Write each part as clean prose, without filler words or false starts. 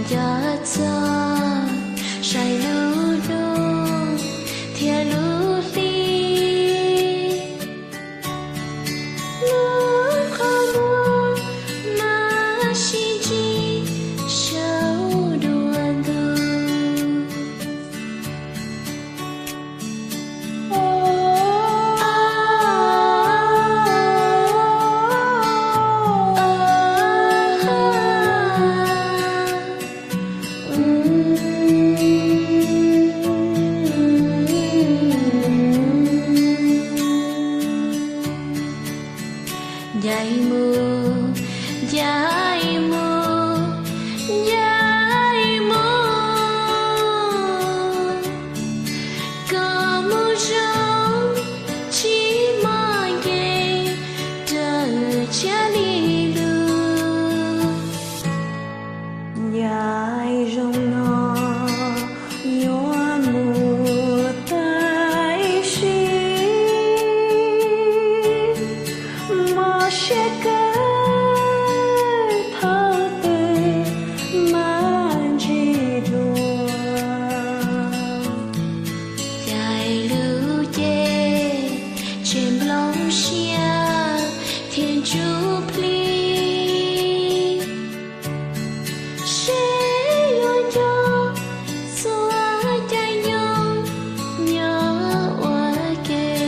giá cho sai lưu lưu thiên lưu đi lưu khó muốn mà xin chi sâu đuôn thu dạy mù dạy mù dạy mù có mù rong chỉ mà nghe chờ cha đi lưu dạy rong nó nhua mù tay xí sẽ cất thao tươi mà chỉ đùa dài lưu chê trên lòng xia thiên chú pli sẽ luôn cho xóa trái nhung nhớ qua kề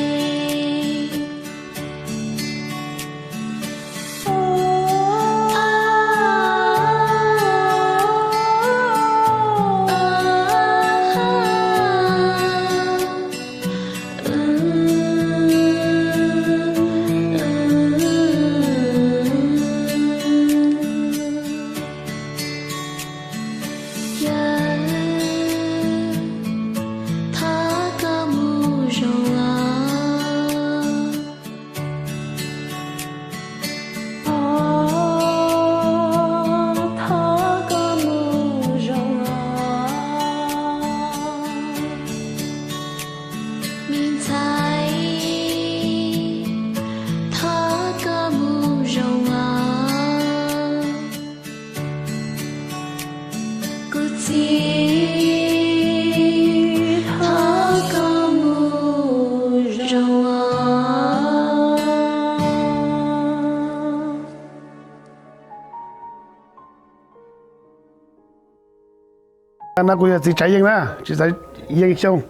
nó cũng chỉ chạy yên đó, chỉ chạy yên xong,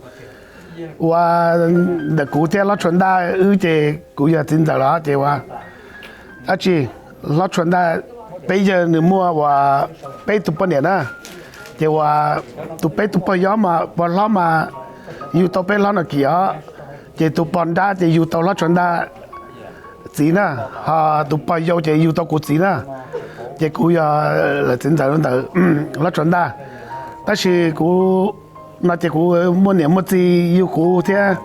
và để cụ thể nó chuẩn đa ưu chế cụ giờ tin được đó, thìว่าchị nó chuẩn đa bây giờ người mua và bây tụi bên này đó, thìว่าtụi bây tụi bây giờ mà bọn nó mà yêu tụi bây nó là kia, thì tụi bọn đó thì yêu tụi nó chuẩn đa gì nè, tụi bây giờ thì yêu tụi cụ gì nè, thì cụ giờ là tin được nó chuẩn đa但是古那些古每年么子有古天，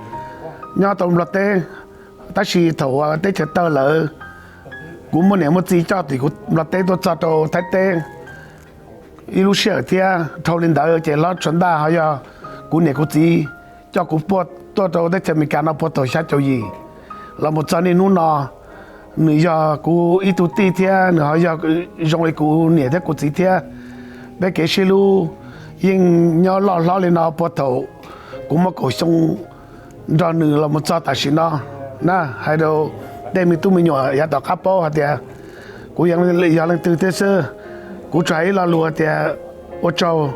伢都落地，但是头啊得吃到了，古每年么子找的古落地都找到太地，一路小天头领导这老传达还要古年古子叫古播多到得吃米干那播到下周一，那么找你弄那。你要古一度地天，然后要用来古年的古子天，别给些路。nhưng nhớ lo lên nó bắt đầu cũng mà cổ sông cho nữ là một cho ta xin nó na hay đâu đây mình tụi mình nhỏ ya tao cáp bao hả tiệt cũng yang lên từ thế sơ cũng trái là lúa tiệt ô châu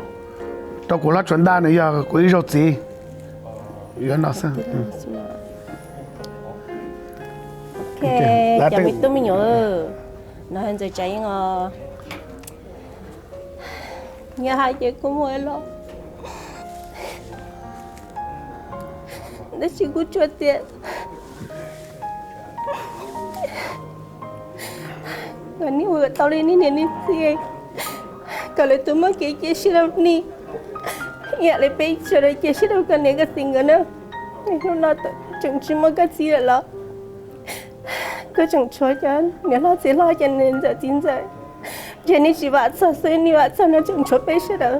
tao cũng là chuẩn đa này giờ cũng ít rồi gì giờ nó sao ok giờ mình tụi mình nhỏ nó hiện giờ trái ngò nhà hai chị cũng mới lo để chị cũng cho tiền rồi nếu mà tao lên đi nên gì kalau tu mah kece silau ni ya le pe chora ke silau kan ne ga singana no na ta chừng chỉ mà cái gì là cái chừng cho chân nếu nó chỉ lo cho nên giờ chính giờ cho nên chỉ bảo sao xuyên ni bảo sao nó chừng cho pe silau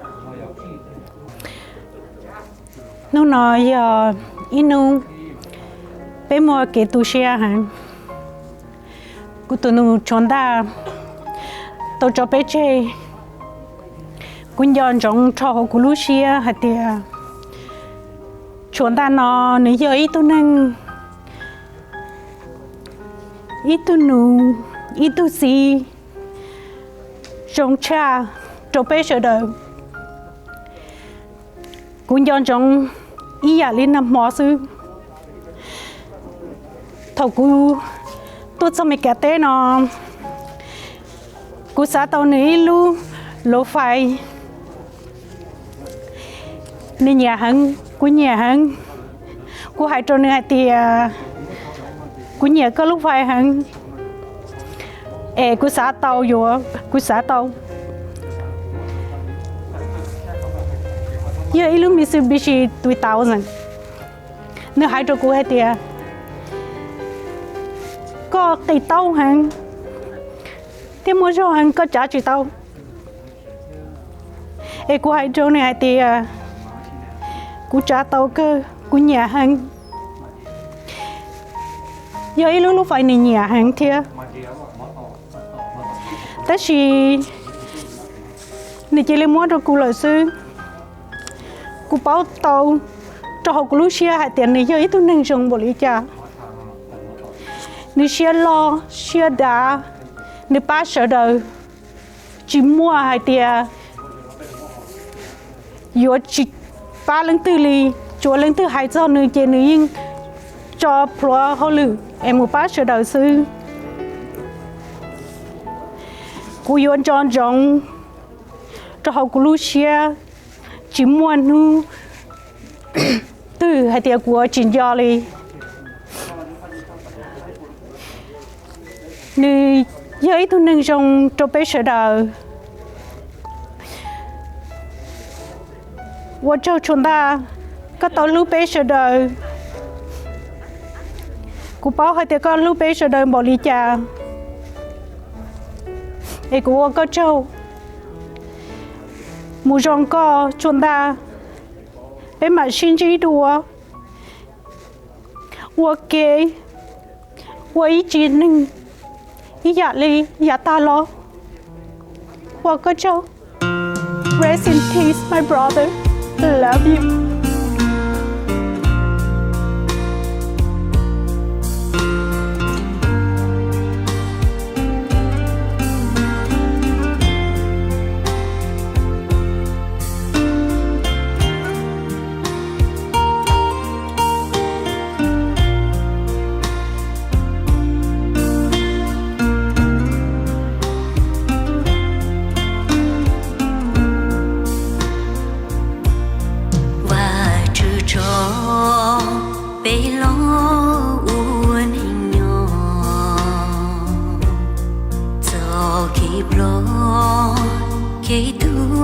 nó nói inu pe mua cái tu sửa hàng cụ tu nu chọn đa tôi cho pe chơi cũng dọn trong trò của Lucia hạt tiệt chúng ta nó nếu giờ ít tu năng ít tu nụ ít tu si trong cha trong bé sợ đời cũng dọn trong ý giả lên nằm mỏ sư thầu cú tôi cho mày kẹt té nó cú xã tàu này lu lỗ phải nên nhà hắn cú hai trâu nữa thì cú nhà có lúc phải hắn cú xã tàu vô cú xã tàu giờ ilu Mitsubishi 2000 nếu hai trâu cú hai thì có cây tàu hắn thì mua cho hắn có trả chỉ tàu cú hai trâu này thì cú trả tàu cơ cú nhà hắn giờ ấy lúc phải này nhà hàng thia, tất nhiên này chỉ lấy mua cho cú lợi sư, cú bảo tàu cho họ cú Lucia hại tiền này giờ ấy tôi nên dùng bộ lý cha, này xe lo xe đá, này ba sợ đời, chỉ mua hại tiền, giờ chỉ ba lần tư lì, chúa lần tư hai cho người chơi người cho pro họ lử em một bát sữa đời sư cú yon tròn rộng cho họ cú Lucia chỉ muốn nu từ hai tiệc của chính do li như giấy tôi nâng trong cho bé sữa đời và cho chúng ta có tao lưu bé sữa đời cú bảo hai tiệc con lúc bé sờ đời bỏ đi cha, cú có trâu, mù rong co chúng ta, bé mà xin chỉ đùa, ok, ý chỉ nâng, ý dạ li, dạ ta lo, có trâu, rest in peace my brother, love you. Hãy subscribe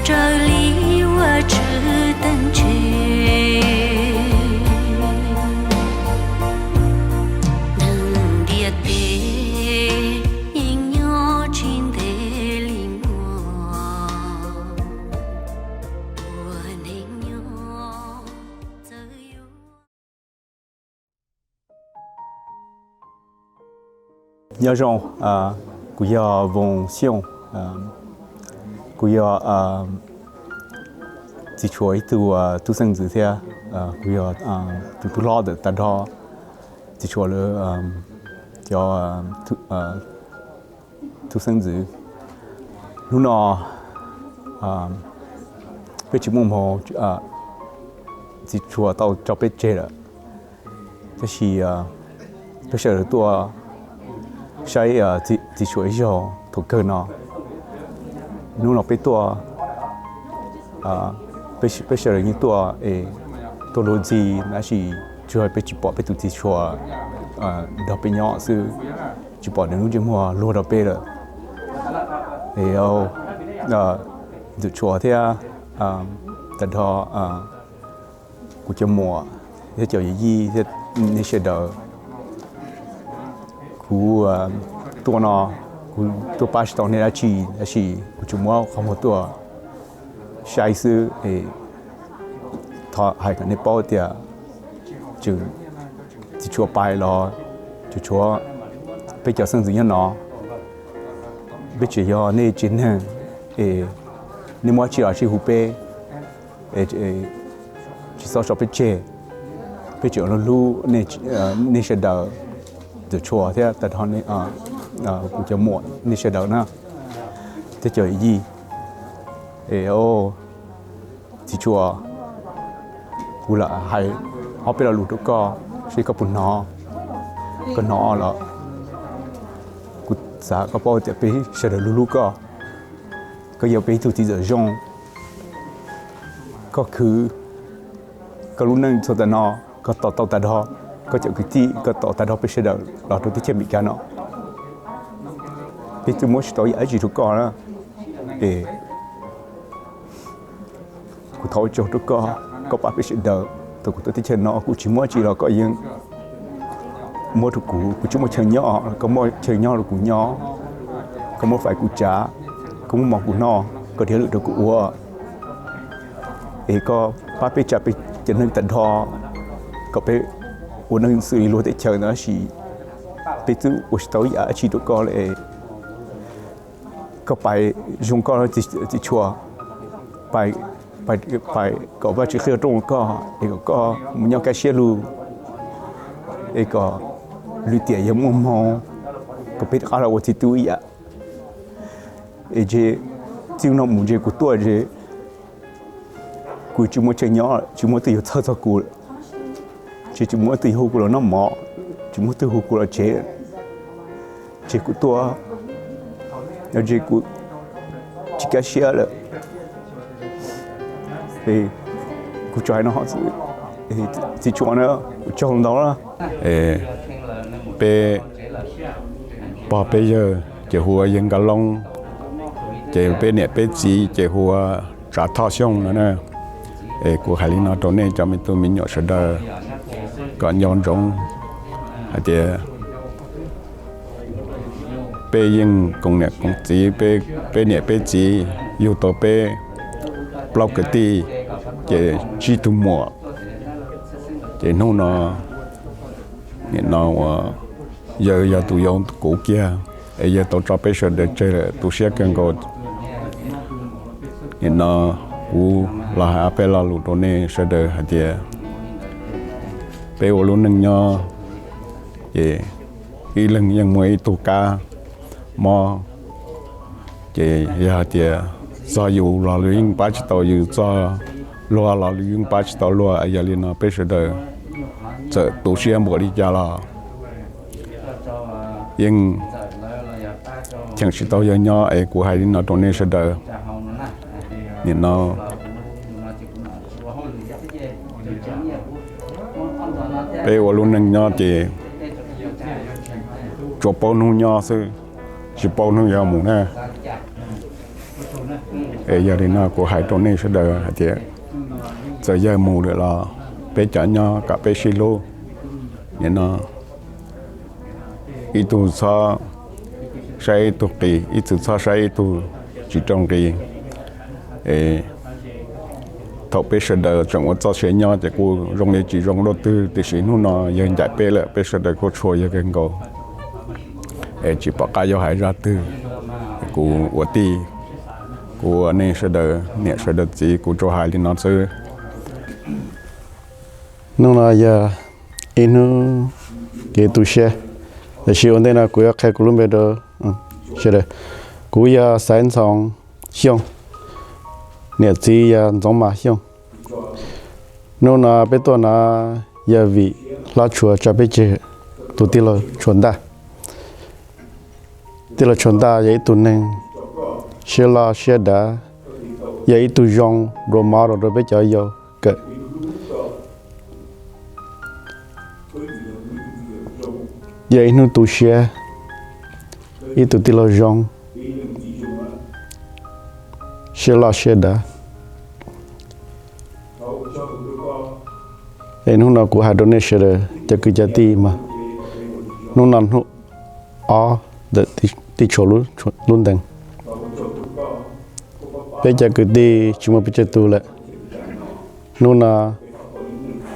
这里我只等着。能跌跌，应有情的灵我，我宁有自由。nhớ rằng của giờ vùng xiong của giờ chỉ chuối từ sinh từ thế của giờ từ lo được ta đó chỉ chuối là cho từ sinh từ lúc nào bây giờ mùng hồ chỉ chuối tao cho bây giờ là cái gì bây giờ tôi sai chỉ chuối cho thuộc cơ nó nếu nó biết tua bây giờ những tua tua đồ gì nó chỉ chơi bây chỉ bỏ bây tụi chỉ chua đào bây nhỏ sư chỉ bỏ đến lúc chỉ mua lúa đào bây rồi thì tụi chua thế tận đó của chua mùa thế chờ gì thế nên sẽ đợi của tua nóตัวป้าชตอนนี้อาชีกุจุมัวขโมยตัวใช้ซื้อทอให้กันในป้อเตียจึงที่ชัวไปรอจะชัวไปเจอซึ่งสิ่งนั้นเนาะไปเจอยอในจีนเนี่ยนี่มัวชีอาชีหูเป้ชีสาวชอบไปเจอแล้วรู้ในเสดจะชัวที่แต่ตอนนี้กูจะหมดนี่เฉยๆนะจะเจอยี่ที่ชัวกูละให้เขาไปเราหลุดก็ใช้กระปุกนอก็นอแล้วกูสาก็พอจะไปเฉยๆลูกก็อย่าไปถูกที่จะจงก็คือก็รู้นั่งสุดแต่นอก็ต่อแต่ดอก็จะคือที่ก็ต่อแต่ดอไปเฉยๆเราตัวที่เชื่อมกันเนาะพี่ตัวมั่วตัวใหญ่จีทุกคนนะกูท้อจทุกคนก็ปะไปเฉยๆตัวกูตัวที่เชื่อเนาะกูชิมั่วจีเราก็ยังมั่วทุกกูชิมั่วเชื่อเนาะก็มั่วเชื่อเนาะกูเนาะก็มั่วฝ่ายกูจ้าก็มั่วมองกูเนาะก็เดี๋ยวตัวกูอ้วก็ปะไปจับไปจะนึกแต่ทอก็ไปวันนึงสื่อรู้แต่เชื่อนะสิไปตัวอุตส่าห์ใหญ่จีทุกคนเลยก็ไปยุงก็จิชัวไปก็ว่าจะเคลื่อนตรงก็มันยังแค่เชื่อรู้ก็ลุยเตียยังมุมมองก็ไปอะไรว่าที่ตัวอ่ะเจที่น้องมุนเจกูตัวเจกูจิมัวเชยnhỏจิมัวตีอยู่ท่ากูจิมัวตีหูกูแล้วน้ำหมอจิมัวตีหูกูแล้วเจกูตัวแล้วเจกูจิกาเชียเลยกูจ่ายน้องสิที่ชวนเนี่ยกูจองน้องละไปพอไปเยอะเจ้าหัวยังกะลงเจ้าไปเนี่ยไปจีเจ้าหัวจ่าท่อช่องนะเนี่ยกูหายลิ้นตอนนี้จะมีตัวมีหยอดเสดก่อนย้อนจงเดี๋ยวไปยังกงเนี่ยกงจีไปเนี่ยไปจีอยู่ต่อไปปลอกกตีเจจีตุมัวเจนู่นเนาะเนี่ยเนาะgiờ tụi ông cũ kia giờ tụi cho bây giờ để chơi tụi xe cần có nên nó u là hai bé là lụt này sẽ để hạt địa bé ô luôn nâng nhau về cái lần yang mới tụ ca mò về hạt địa do dù là luyện ba chỉ tàu dù do loa là luyện ba chỉ tàu loa giờ liền nó bây giờ để chợ tụi xe mua đi ra là nhưng chẳng chỉ tao nhỏ ấy của hai nó trong này sẽ đỡ nên nó bây giờ luôn nâng nhỏ thì chụp bao nhiêu nhỏ thôi chụp bao nhiêu nhỏ muốn nè giờ thì nó của hai tuần này sẽ đợi thì giờ mù được là bé chở nhau cả bé xí lô nên nó ít tu sa sai tu kỳ ít tu sa sai tu chỉ trong kỳ thọ bé sẽ đợi trong một giờ sẽ nhau thì cô rong để chỉ rong đầu tư thì sẽ nó dân giải bé lại bé sẽ đợi cô chơi cho cái cầu chỉ bảo cái giao hải ra tư của ti của này sẽ đợi nè sẽ đợi gì của cho hải thì nó sẽ nó là giờ inu cái tu xe để sử dụng đây là của các cụ bây giờ sẽ được của giờ sản xuất xong nè chỉ giống mà xong nó là bây giờ là giờ vì lá chùa cho bây giờ tụi ti là chuẩn đa vậy tụi nên sẽ là sẽ đã vậy tụi dòng rồi mà rồi bây giờ giờ cái vậy nó tụi xe ít tụi ti lo rong xe la xe đã vậy nó nào của hai đứa này sẽ cho cứ giá ti mà nó nằm nó để ti chỗ luôn đằng bây giờ cứ đi chúng ta bây giờ tu lại nó là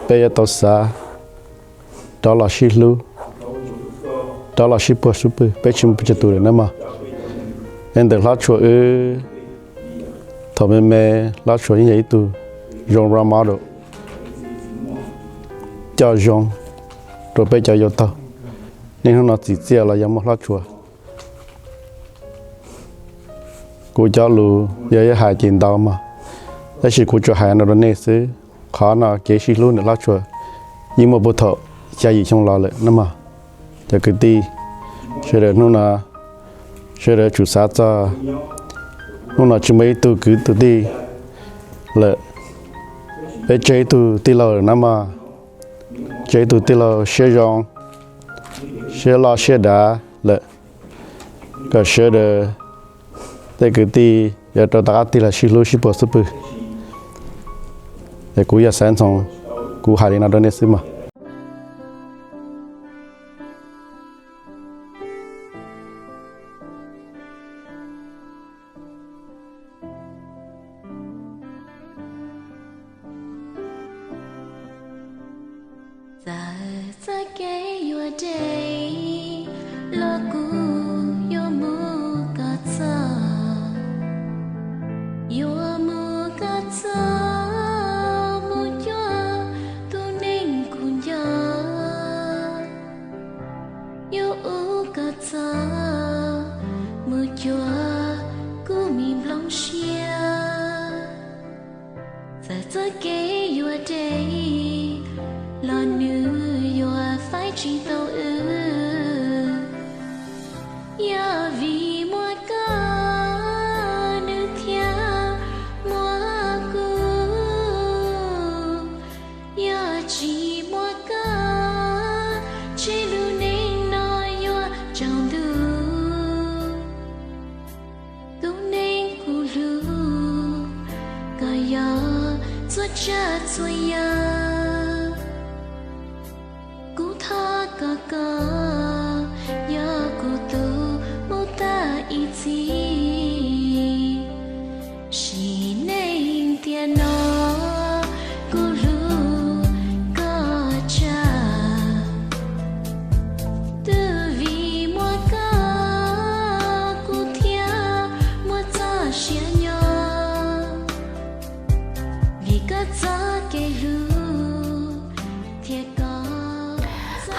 bây giờ tao xa đó là xí lưu đó là super bây giờ bây giờ tu rồi mà em được lá chùa thọ mẹ lá chùa như vậy tu rong ra mà rồi cho rong rồi bây giờ vô tao nên nó chỉ chia là giống một lá chùa cô cho lu giờ hai tiền tao màแต่สิกูจะหาในรถเนี่ยซื้อขอน่ะเกชิรุ่นละชัวยิ่งมาบุตรใจยิ่งช่องรอเลยนั่นมาจะคือตีเชื่อนู่นน่ะเชื่อจุดสาจะนู่นน่ะจะไม่ตัวคือตัวตีเลยไปใจตัวตีเรานั่นมาใจตัวตีเราเชื่อจงเชื่อรอเชื่อด่าเลยก็เชื่อแต่คือตีอย่าตัวตาตีละชิลุชิปสุปแต่กูอยากแสนสองกูหาดีนาโดนเนี่ยซื้อมา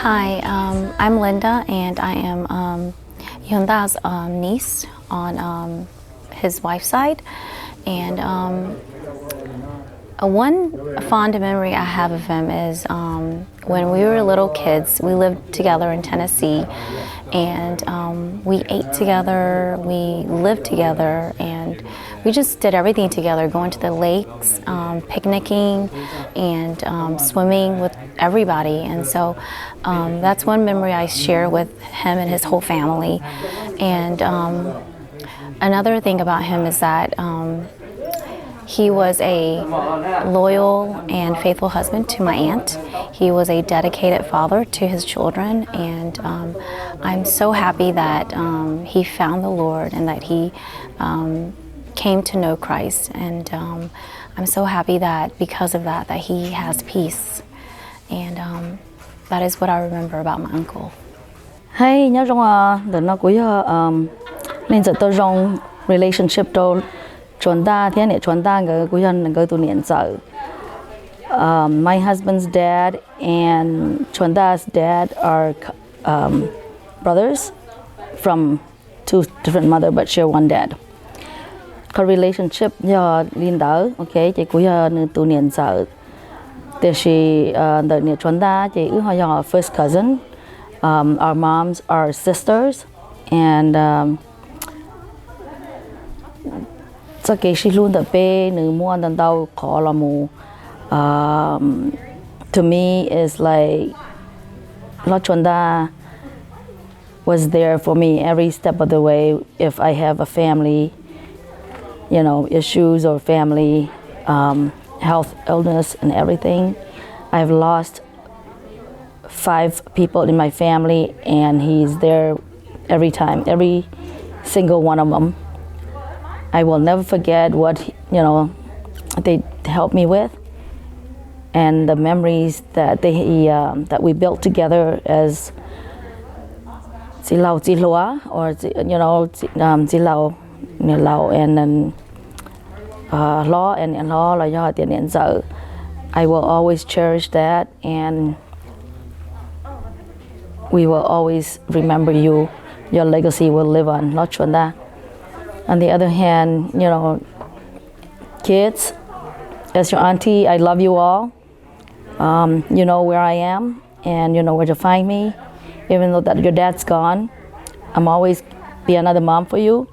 Hi, I'm Linda, and I am Hyunda's niece on his wife's side. And one fond memory I have of him is when we were little kids. We lived together in Tennessee, and we ate together, we lived together, and we just did everything together, going to the lakes, picnicking, and swimming with everybody. And so that's one memory I share with him and his whole family. And another thing about him is that he was a loyal and faithful husband to my aunt. He was a dedicated father to his children, and I'm so happy that he found the Lord and that he came to know Christ. And I'm so happy that because of that he has peace. And that is what I remember about my uncle. Hay nhớ rằng là nó cũng nên giờ tôi trong relationship tôi chuẩn ta thế này chuẩn ta cái cũng là tôi niệm sợ. My husband's dad and chuẩn ta's dad are brothers from two different mother but share one dad. Cái relationship do liên đỡ, okay, chị cũng tôi niệm sợ. Thì she the niệm chuẩn ta chị ước họ first cousin. Our moms are sisters, and so cái chị luôn tập bé nữ mua đàn tàu khó là mù. To me is like La Chonda was there for me every step of the way. If I have a family, issues or family health illness and everything, I've lost 5 people in my family, and he's there every time, every single one of them. I will never forget what they helped me with, and the memories that that we built together as Zilau Zilua, or Zilau Nilau, and then Law and Law là do tiền điện dở. I will always cherish that, and we will always remember you. Your legacy will live on. Lo Chonda. On the other hand, kids, as your auntie, I love you all. You know where I am, and you know where to find me. Even though that your dad's gone, I'm always be another mom for you,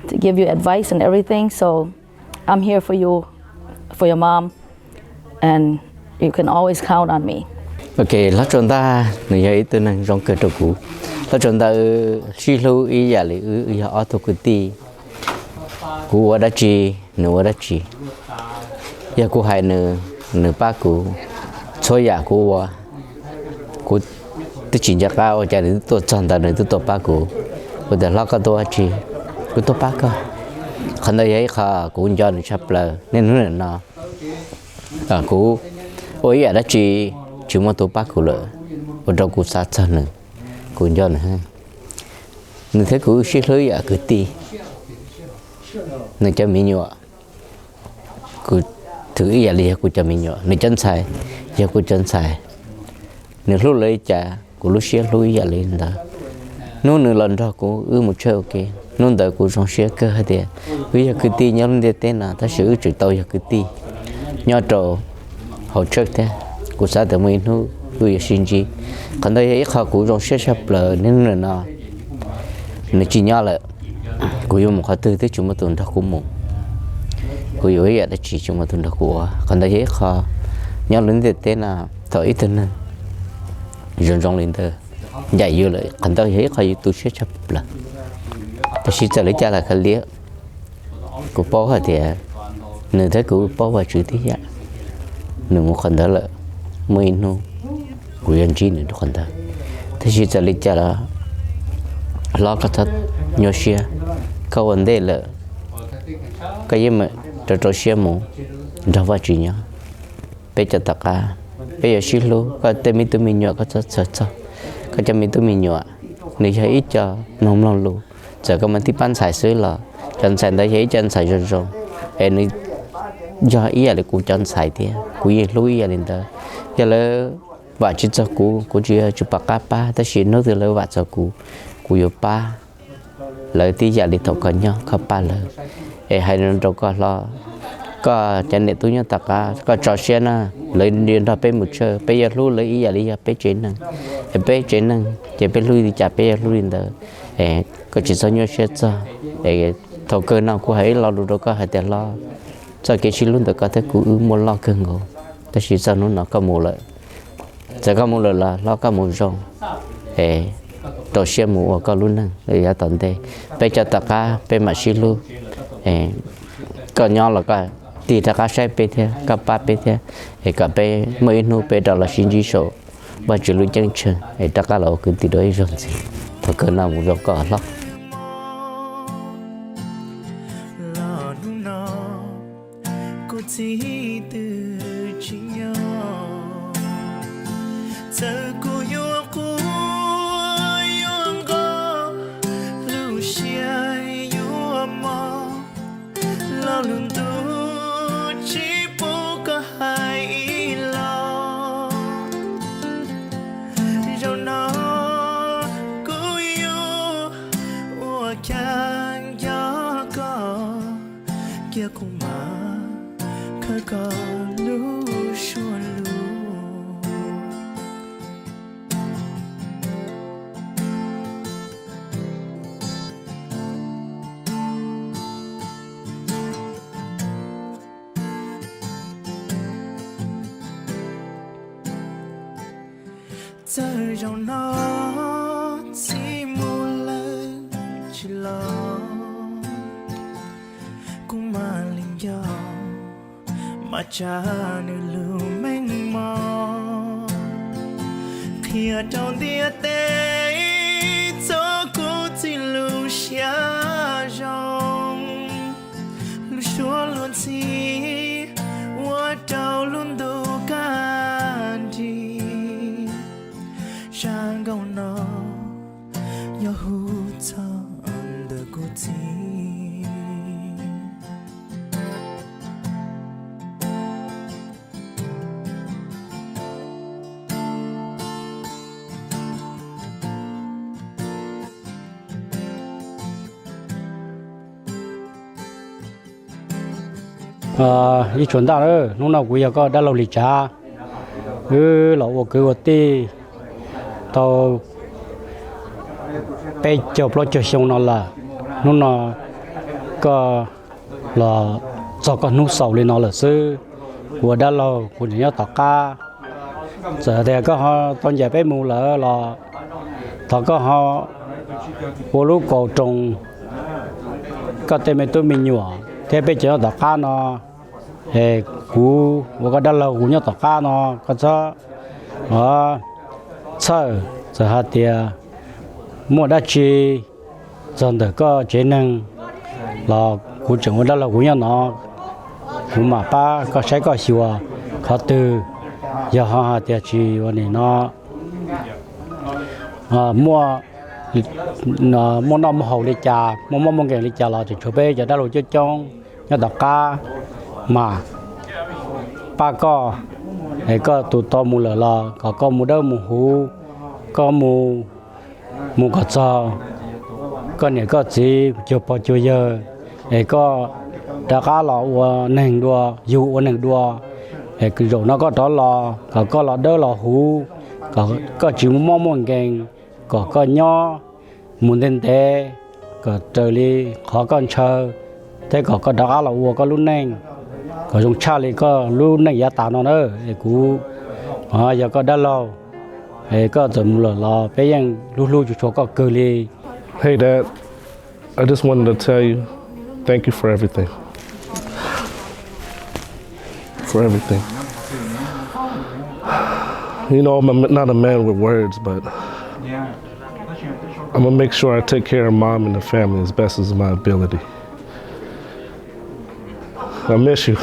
to give you advice and everything. So I'm here for you, for your mom, and you can always count on me. Okay, lá tròn ta người ấy từ năng trong cơ trâu cũ, lá tròn ta suy lưu ý giả lý ý họ thu cái ti, cũ ở đó chi, nửa ở đó chi, giờ cũ hai nửa ba cũ, số giả cũ tự chỉ ra cao giả lý tôi chọn ta nửa tôi ba cũ, tôi để lo cái tôi chi, tôi ba cái, khán giả ấy khá cũ cho nên chấp là nên nữa nó, cũ, ôi ở đó chi chúng mà tôi bắt cụ lợ, ở trong cụ sát chân nữa, cụ cho nữa ha, nên thế cụ xí lưới à cứ ti, nên cho mình nhọ, cụ thử ý là cụ cho mình nhọ, nên chân xài, giờ cụ chân xài, nên lúc lấy trả, cụ lúc xí lưới à lên đó, nôn nửa lần đó cụ một chơi ok, nôn đợi cụ trong xí cơ hết đấy, bây giờ cứ ti nhớ lên tên là ta sử dụng tàu giờ cứ ti, nhớ trâu, hỗ trợ thế. Cụ xã tự mình nó vui sinh chi, còn đây ít họ cụ trong xét sắp lờ nên là nó chỉ nhớ là cụ dùng một khóa tư thế chúng mà tuần đó cũng muốn cụ dùng ấy là chỉ chúng mà tuần đó của, còn đây ít họ nhớ lên thế thế là thở ít hơn nên trong lên thơ dạy vô lại, còn đây ít họ dùng tu xét sắp lờ, ta chỉ cho lấy cha là cái liếc cụ bao hả thì nên thế cụ bao vào chữ thế vậy, nên một phần đó là mình nó quyền chi nữa được không ta, thế chỉ cho lịch trả là lo cái thật nhiều xe, cái vấn đề là cái gì mà cho xe mù, đâu phải chuyện nhá, bây giờ tất cả bây giờ xí lú, cái tên mình nhỏ cái sao, cái cho mình nhỏ, nếu thấy ít cho nông lòng luôn, giờ cái mình tiếp bán xài sới là chân xài đấy thấy chân xài rồi, em này do ý là cụ chân xài thế, cụ gì lú ý là đến đó. Giờ là vợ chỉ cho cụ chỉ chụp bạc cá pa, ta chỉ nói từ là vợ cho cụ yêu pa, lời tí giờ đi thầu con nhau, không pa lời, hai đứa đâu có lo, có chân này tôi nhớ tất cả, có trò xe na, lời điền ra bên một chơi, bây giờ lui lấy ý giờ đi giờ bên trên năng, chỉ bên lui thì chả bên lui đến đó, có chỉ cho nhau xe cho, thầu cơ nào cũng hãy lo được đâu có hãy để lo, cho cái chuyện luôn được có thể cụ muốn lo cơn ngủ. Ta chỉ sao nó có mù lợi, giờ có mù lợi là lo có mù rong, tổ xe mù có luôn nè để ra tận đây bây giờ tất cả bây mà xí lu có nhau là cái thì tất cả sẽ bây thế các ba bây thế thì cả bây mấy nu bây đó là sinh chỉ số và chỉ luôn chân chân thì tất cả là cứ từ đấy rồi gì thôi cứ nào một việc có lắm giờ trong nó chỉ một lần chỉ lo cũng mà linh do mà cha nơi lưu mênh mông khi ở trong tia tê cho cô chỉ lưu xia rong lưu xua luôn chi我找轮都干地山高那要护藏的孤寂đi chuẩn ta đó lúc nào cũng có đã lâu lịch cha lẩu cứ ti tao bây giờ lo cho xong nó là lúc nào có là cho con nút sầu lên nó là sư của đã lâu của nhớ tao ca giờ thì có họ con dạy bé mù là tao có họ của lúc cầu trồng có tên tôi mình nhỏ thế bây giờ tao ca nó cú và đã lâu cú nhớ tao ca nó có cho sợ giờ hạt tiền mua đã chi dần được có chế năng là cú trưởng đã lâu cú nhớ nó cú mà ba có sai có xíu khó từ giờ họ hạt tiền chi và này nó mua nó mua hậu đi trà mua cái đi trà là chỉ chụp bây giờ đã lâu cho trong nhớ tao ca mà ba có tụi to mua lợ là có mua đâu mua hú có mua có cho có này có gì chụp bao nhiêu giờ có đã cá lọ nền đua dụ nền đua cái rồi nó có đó là có là đỡ là hú có chỉ mong cái có nhỏ muốn đến thế có trời đi khó con chờ thế có đã cá là có luôn nền có dùng cha thì có luôn này giá tạo nó nữa cú giờ có đã lâu có tầm là bây giờ luôn cho có cơ li. Hey Dad, I just wanted to tell you thank you for everything. For everything. You know, I'm not a man with words, but I'm gonna make sure I take care of Mom and the family as best as my ability. I miss you.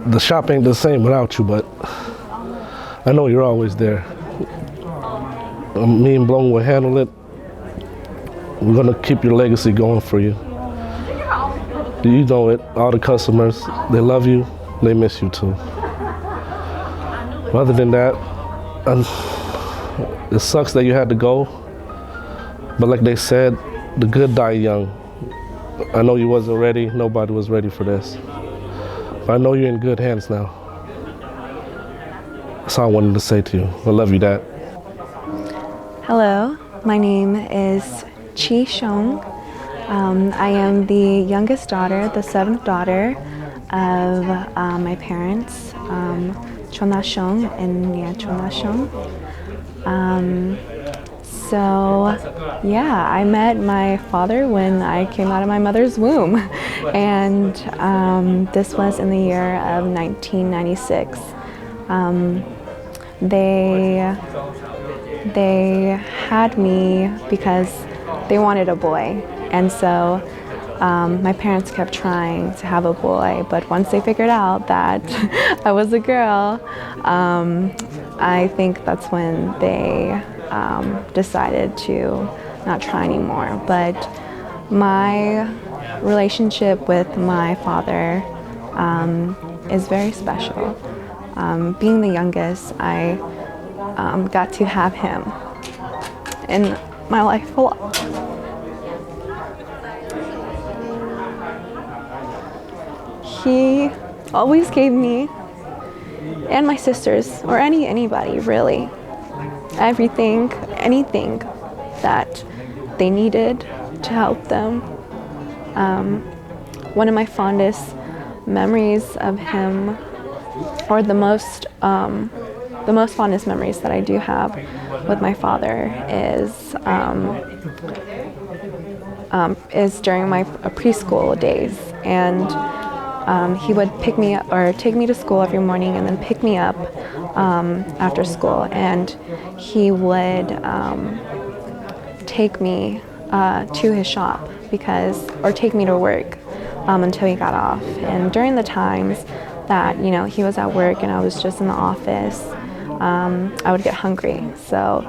The shop ain't the same without you, but I know you're always there. Me and Blom will handle it. We're gonna keep your legacy going for you. You know it, all the customers, they love you, they miss you too. Other than that, it sucks that you had to go, but like they said, the good die young. I know you wasn't ready, nobody was ready for this. But I know you're in good hands now. That's all I wanted to say to you. I love you, Dad. Hello, my name is Chi Shong, I am the youngest daughter, the seventh daughter of my parents, Chona Shong and Nia Chona Shong. So, yeah, I met my father when I came out of my mother's womb, and this was in the year of 1996. They had me because they wanted a boy, and so my parents kept trying to have a boy, but once they figured out that I was a girl, I think that's when they decided to not try anymore. But my relationship with my father is very special. Being the youngest, I got to have him in my life a lot. He always gave me and my sisters, or anybody really, everything, anything that they needed to help them. One of my fondest memories of him, or the most fondest memories that I do have with my father is during my preschool days, and he would pick me up or take me to school every morning and then pick me up after school, and he would take me to his shop or take me to work until he got off. And during the times that he was at work and I was just in the office, I would get hungry, so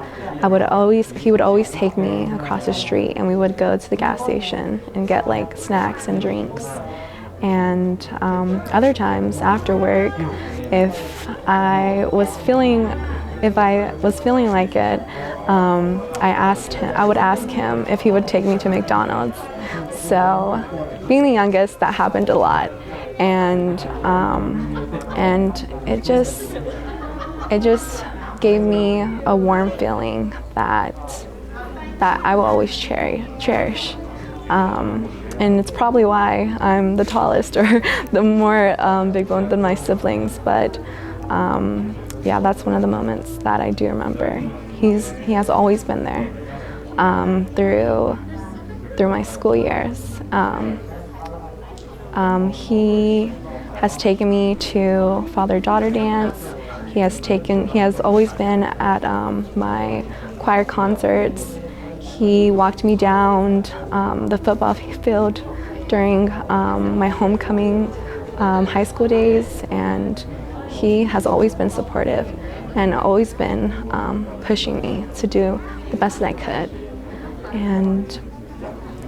he would always take me across the street, and we would go to the gas station and get like snacks and drinks. And other times after work, if I was feeling like it, I would ask him if he would take me to McDonald's. So, being the youngest, that happened a lot, and it just gave me a warm feeling that I will always cherish. And it's probably why I'm the tallest or the more big boned than my siblings. But yeah, that's one of the moments that I do remember. He has always been there through my school years. He has taken me to father-daughter dance. He has always been at my choir concerts. He walked me down the football field during my homecoming high school days, and he has always been supportive and always been pushing me to do the best that I could. And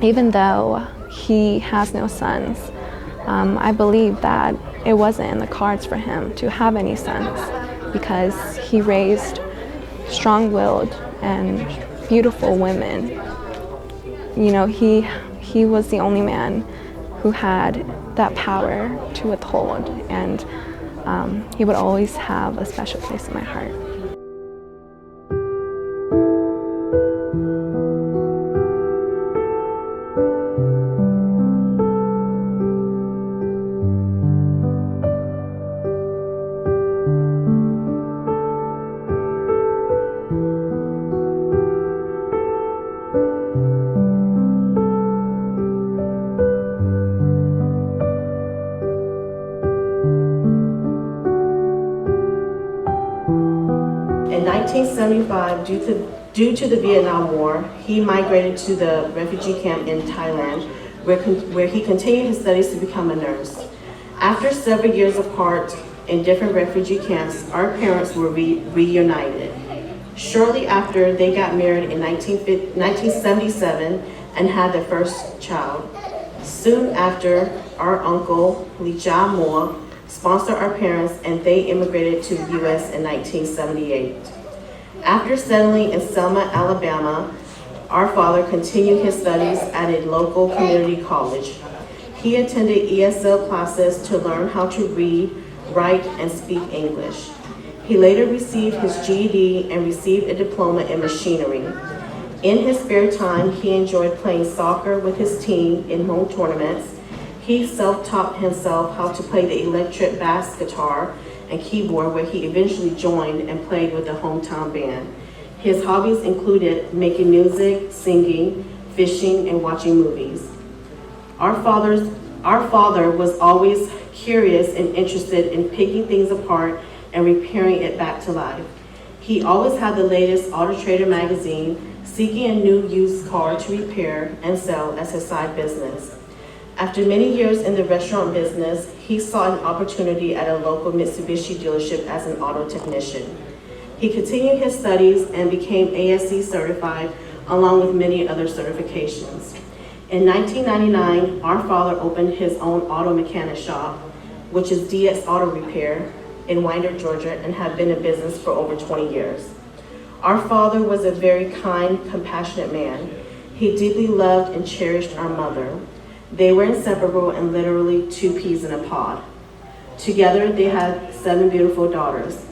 even though he has no sons, I believe that it wasn't in the cards for him to have any sons, because he raised strong-willed and beautiful women. He was the only man who had that power to withhold, and he would always have a special place in my heart. In 1975, due to the Vietnam War, he migrated to the refugee camp in Thailand, where he continued his studies to become a nurse. After several years apart in different refugee camps, our parents were reunited. Shortly after, they got married in 1977 and had their first child. Soon after, our uncle, Lee Cha Moore, sponsored our parents, and they immigrated to the U.S. in 1978. After settling in Selma, Alabama, our father continued his studies at a local community college. He attended ESL classes to learn how to read, write, and speak English. He later received his GED and received a diploma in machinery. In his spare time, he enjoyed playing soccer with his team in home tournaments. He self-taught himself how to play the electric bass guitar and keyboard, where he eventually joined and played with the hometown band. His hobbies included making music, singing, fishing, and watching movies. Our father was always curious and interested in picking things apart and repairing it back to life. He always had the latest Auto Trader magazine, seeking a new used car to repair and sell as his side business. After many years in the restaurant business, he saw an opportunity at a local Mitsubishi dealership as an auto technician. He continued his studies and became ASE certified, along with many other certifications. In 1999, our father opened his own auto mechanic shop, which is DX Auto Repair, in Winder, Georgia, and have been in business for over 20 years. Our father was a very kind, compassionate man. He deeply loved and cherished our mother. They were inseparable and literally two peas in a pod. Together, they had 7 beautiful daughters.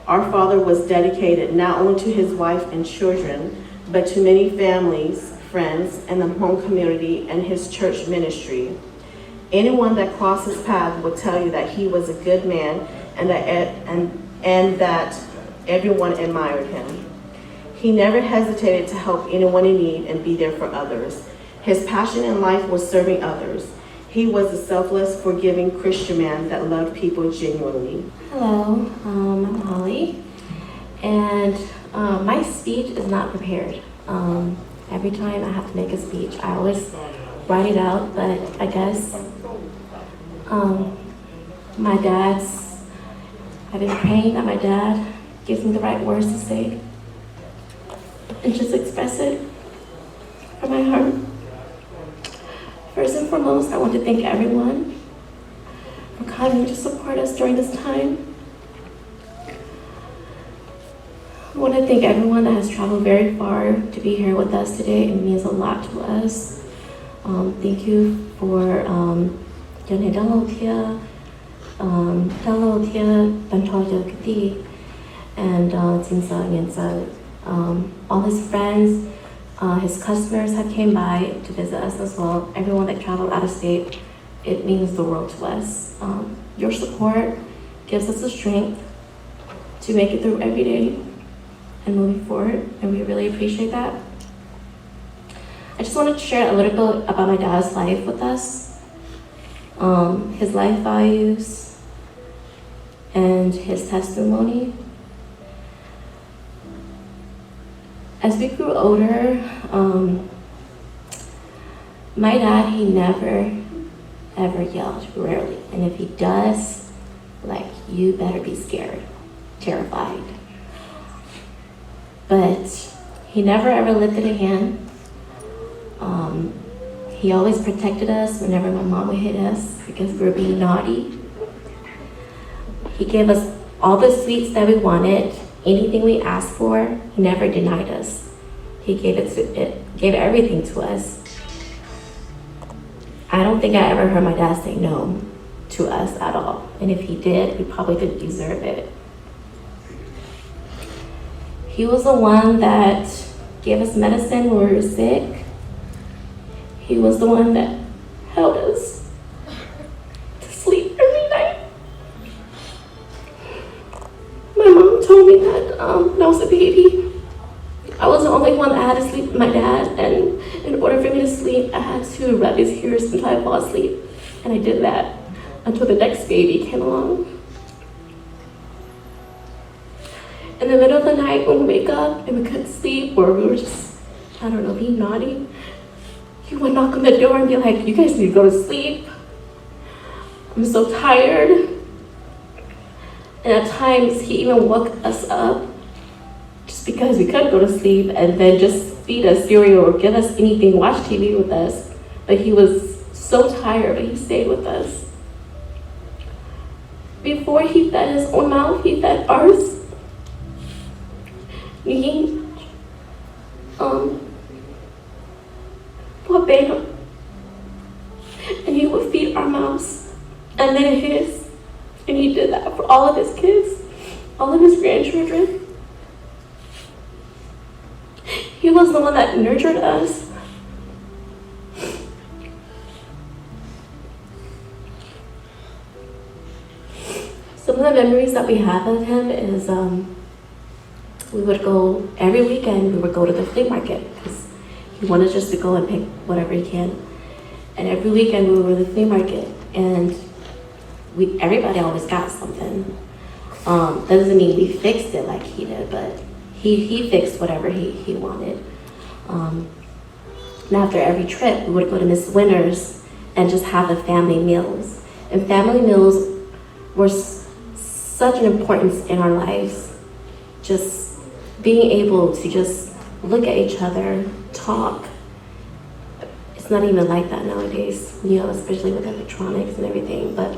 Our father was dedicated not only to his wife and children, but to many families, friends, and the home community and his church ministry. Anyone that crossed his path would tell you that he was a good man and that everyone admired him. He never hesitated to help anyone in need and be there for others. His passion in life was serving others. He was a selfless, forgiving Christian man that loved people genuinely. Hello, I'm Holly, and my speech is not prepared. Every time I have to make a speech, I always write it out, but I guess I've been praying that my dad gives me the right words to say and just express it from my heart. First and foremost, I want to thank everyone for coming to support us during this time. I want to thank everyone that has traveled very far to be here with us today. It means a lot to us. Thank you for and all his friends, his customers have came by to visit us as well. Everyone that traveled out of state, it means the world to us. Your support gives us the strength to make it through every day and moving forward, and we really appreciate that. I just wanted to share a little bit about my dad's life with us, his life values, and his testimony. As we grew older, my dad, he never, ever yelled, rarely. And if he does, like, you better be scared, terrified. But he never, ever lifted a hand. He always protected us whenever my mom would hit us because we were being naughty. He gave us all the sweets that we wanted. Anything we asked for, he never denied us. He gave everything to us. I don't think I ever heard my dad say no to us at all. And if he did, we probably didn't deserve it. He was the one that gave us medicine when we were sick. He was the one that held us to sleep every night. My mom told me that when I was a baby, I was the only one that had to sleep with my dad, and in order for me to sleep, I had to rub his ears until I fall asleep. And I did that until the next baby came along. In the middle of the night when we wake up and we couldn't sleep, or we were just, I don't know, being naughty, he would knock on the door and be like, you guys need to go to sleep. I'm so tired. And at times, he even woke us up just because we couldn't go to sleep, and then just feed us cereal or give us anything, watch TV with us. But he was so tired, but he stayed with us. Before he fed his own mouth, he fed ours. And he would feed our mouths and then his. And he did that for all of his kids, all of his grandchildren. He was the one that nurtured us. Some of the memories that we have of him is we would go every weekend. We would go to the flea market because he wanted just to go and pick whatever he can. And every weekend we were at the flea market, and everybody always got something. That doesn't mean we fixed it like he did, but he fixed whatever he wanted. And after every trip, we would go to Miss Winter's and just have the family meals. And family meals were such an importance in our lives. Just being able to just look at each other, talk. It's not even like that nowadays, especially with electronics and everything, but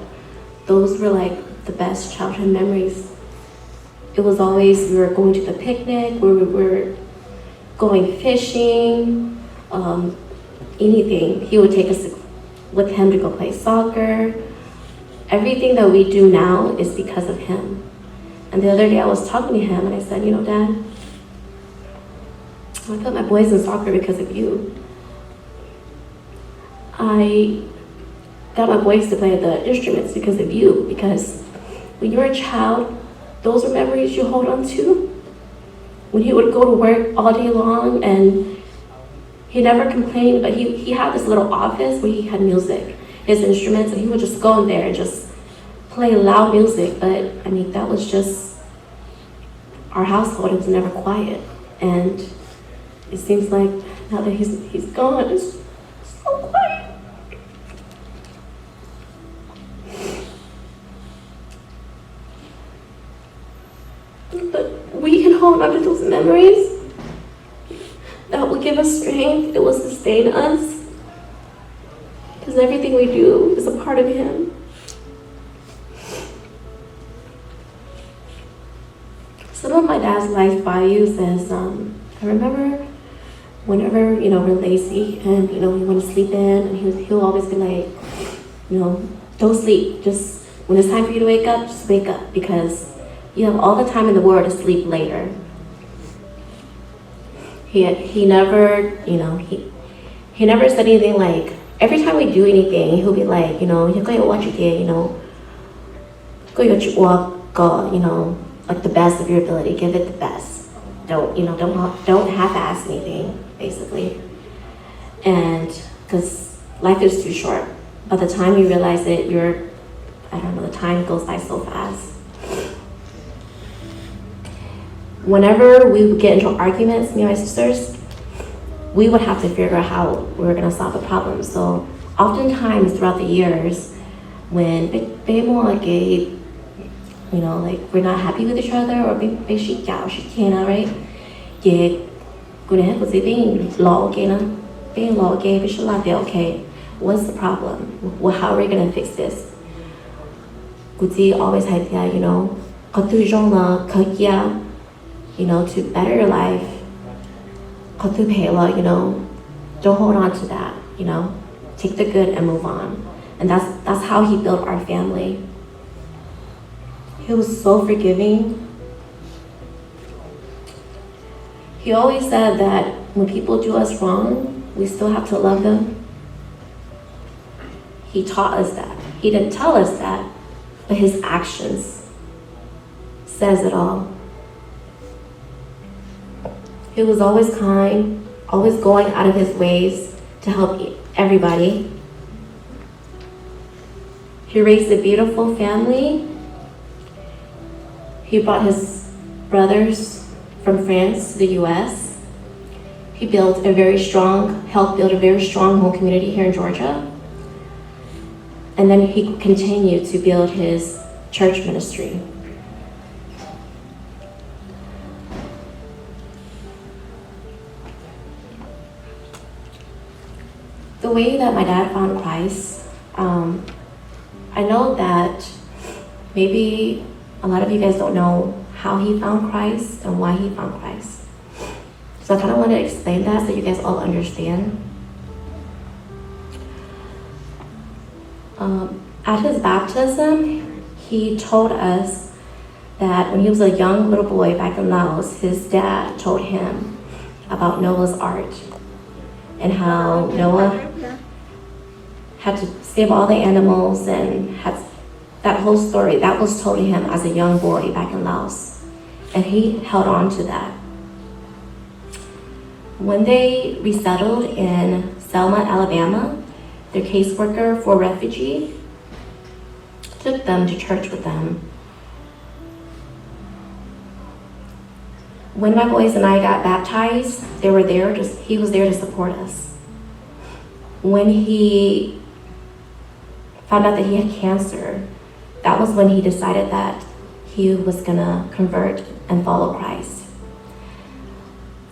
those were like the best childhood memories. It was always, we were going to the picnic, we were going fishing, anything. He would take us with him to go play soccer. Everything that we do now is because of him. And the other day I was talking to him and I said, Dad, I put my boys in soccer because of you. I got my boys to play the instruments because of you, because when you're a child, those are memories you hold on to. When he would go to work all day long and he never complained, but he had this little office where he had music, his instruments, and he would just go in there and just play loud music. But I mean, that was just our household. It was never quiet. And it seems like now that he's gone, it's so quiet. But we can hold on to those memories. That will give us strength. It will sustain us. Because everything we do is a part of him. Some of my dad's life values is, I remember whenever, we're lazy and, we want to sleep in, and he'll always be like, don't sleep. Just, when it's time for you to wake up, just wake up, because you have all the time in the world to sleep later. He never, he never said anything like, every time we do anything, he'll be like, you're going to watch it here, go walk, like the best of your ability, give it the best. Don't half-ass anything, basically. And because life is too short. By the time you realize it, the time goes by so fast. Whenever we would get into arguments, me and my sisters, we would have to figure out how we were going to solve the problem. So oftentimes throughout the years, when like we're not happy with each other, or right? Okay, what's the problem? Well, how are we going to fix this? Always had that, to better your life, don't hold on to that, take the good and move on. And that's how he built our family. He was so forgiving. He always said that when people do us wrong, we still have to love them. He taught us that. He didn't tell us that, but his actions says it all. He was always kind, always going out of his ways to help everybody. He raised a beautiful family. He brought his brothers from France to the US. He helped build a very strong home community here in Georgia. And then he continued to build his church ministry. The way that my dad found Christ, I know that maybe a lot of you guys don't know how he found Christ and why he found Christ. So I kind of want to explain that so you guys all understand. At his baptism, he told us that when he was a young little boy back in Laos, his dad told him, about Noah's Ark and how Noah had to save all the animals and had that whole story. That was told to him as a young boy back in Laos, and he held on to that. When they resettled in Selma, Alabama, their caseworker for refugee took them to church with them. When my boys and I got baptized, he was there to support us. When he found out that he had cancer, that was when he decided that he was gonna convert and follow Christ.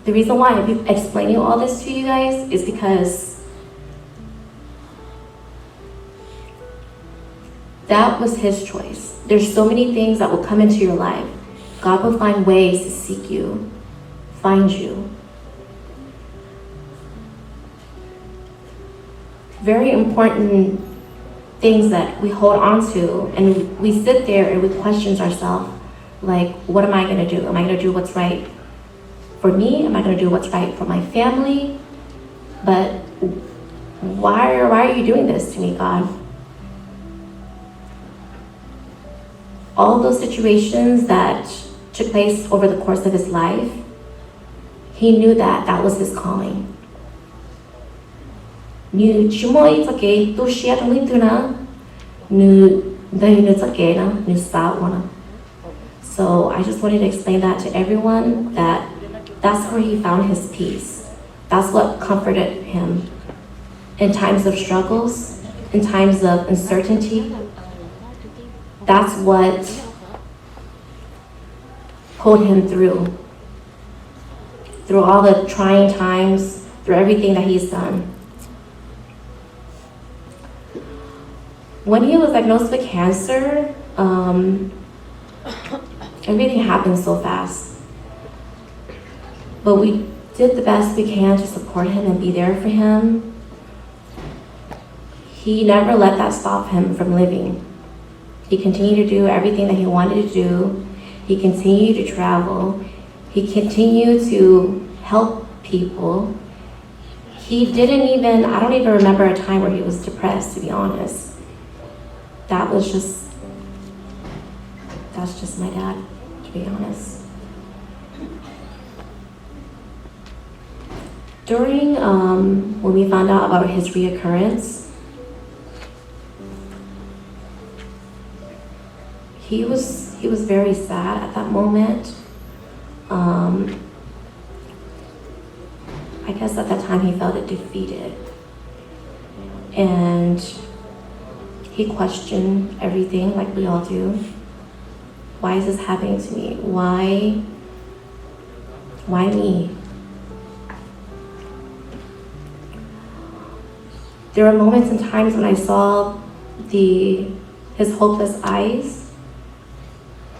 The reason why I'm explaining all this to you guys is because that was his choice. There's so many things that will come into your life. God will find ways to seek you, find you. Very important things that we hold on to, and we sit there and we question ourselves, like, what am I gonna do? Am I gonna do what's right for me? Am I gonna do what's right for my family? But why are you doing this to me, God? All those situations that took place over the course of his life, he knew that that was his calling. So I just wanted to explain that to everyone, that that's where he found his peace. That's what comforted him in times of struggles, in times of uncertainty. That's what pulled him through all the trying times, through everything that he's done. When he was diagnosed with cancer, everything happened so fast. But we did the best we can to support him and be there for him. He never let that stop him from living. He continued to do everything that he wanted to do. He continued to travel. He continued to help people. I don't even remember a time where he was depressed, to be honest. That's just my dad, to be honest. During, when we found out about his reoccurrence, he was very sad at that moment. I guess at that time he felt defeated. And he questioned everything like we all do. Why is this happening to me? Why me? There were moments and times when I saw his hopeless eyes,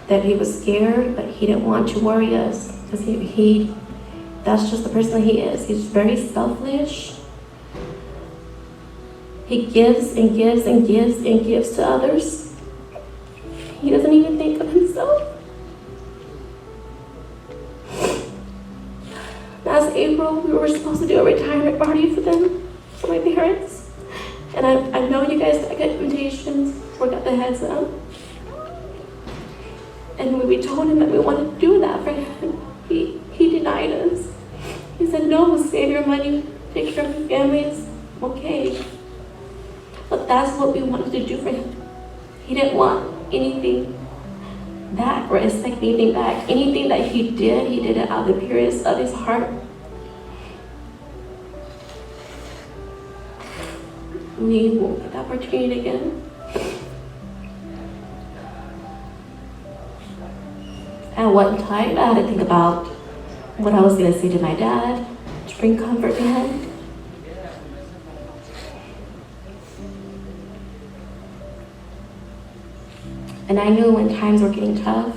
that he was scared, but he didn't want to worry us, because that's just the person that he is. He's very selfish. He gives and gives and gives and gives to others. He doesn't even think of himself. Last April, we were supposed to do a retirement party for them, for my parents. And I know you guys got good invitations, or got the heads up. And when we told him that we wanted to do that for him, he denied us. He said, no, we'll save your money, take care of your families, okay. But that's what we wanted to do for him. He didn't want anything back or expect anything back. Anything that he did it out of the purest of his heart. We won't get the opportunity again. At one time, I had to think about what I was going to say to my dad to bring comfort to him. And I knew when times were getting tough,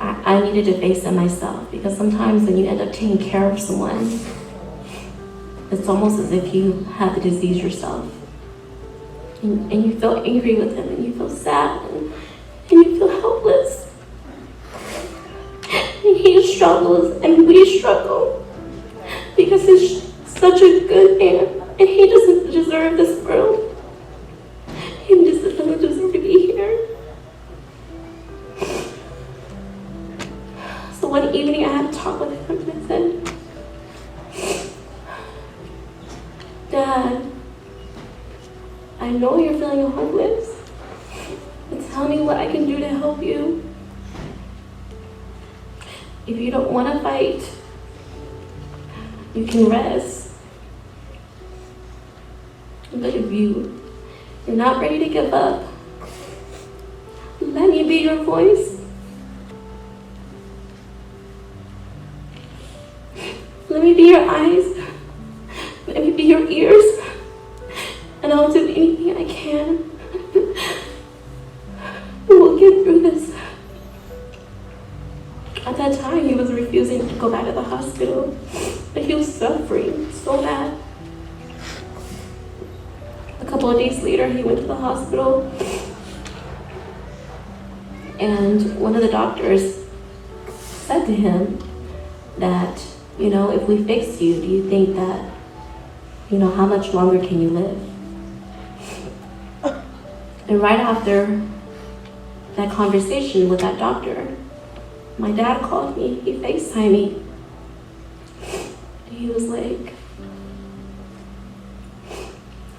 I needed to face them myself, because sometimes when you end up taking care of someone, it's almost as if you have the disease yourself. And you feel angry with them, and you feel sad, and you feel helpless. And he struggles, and we struggle. such a good man, and he doesn't deserve this world. He doesn't deserve to be here. So one evening I had a talk with him and I said, Dad, I know you're feeling homeless, but tell me what I can do to help you. If you don't want to fight, you can rest. But if you're not ready to give up, let me be your voice. Let me be your eyes. Let me be your ears. And I'll do anything I can. We'll get through this. At that time, he was refusing to go back to the hospital. But he was suffering so bad. A couple of days later, he went to the hospital. And one of the doctors said to him that, if we fix you, do you think that, how much longer can you live? And right after that conversation with that doctor, my dad called me, he FaceTimed me. He was like,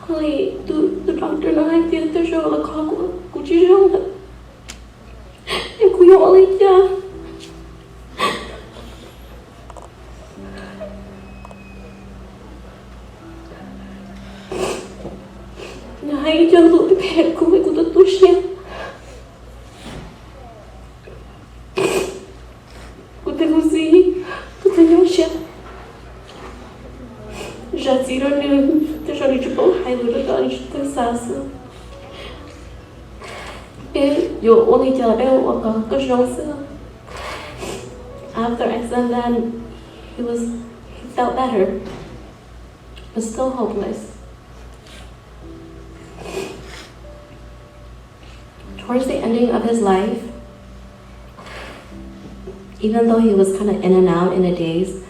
Holly, the doctor nói tiền tôi cho là khó của chị Rong ạ. Em cũng yêu Holly cha. Nhà hay chân tụi cái bè cũng phải của tôi xem. Của tôi có gì, tôi nhớ xem. Já tiro te žali de bom raio do dano de cansaço. Eu only tell them what the Johnson. After I said that, he felt better, but still hopeless. Towards the ending of his life, even though he was kind of in and out in a daze,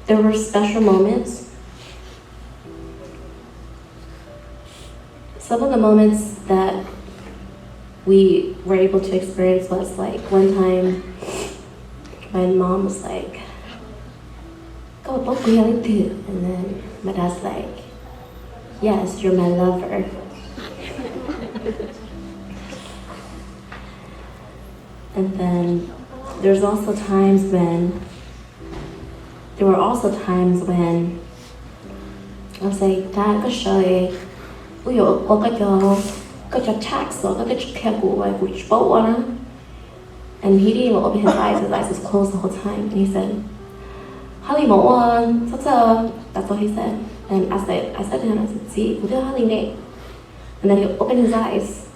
there were special moments. Some of the moments that we were able to experience was like one time my mom was like, "Go book reality," and then my dad's like, "Yes, you're my lover." And then there were also times when I was like, "Dad, go show you." Ui dồi, có cho tax or có cho care của boat on him. And he didn't even open his eyes was closed the whole time. And he said, Holly mo that's what he said. And I said to him, see, Holly Nate. And then he opened his eyes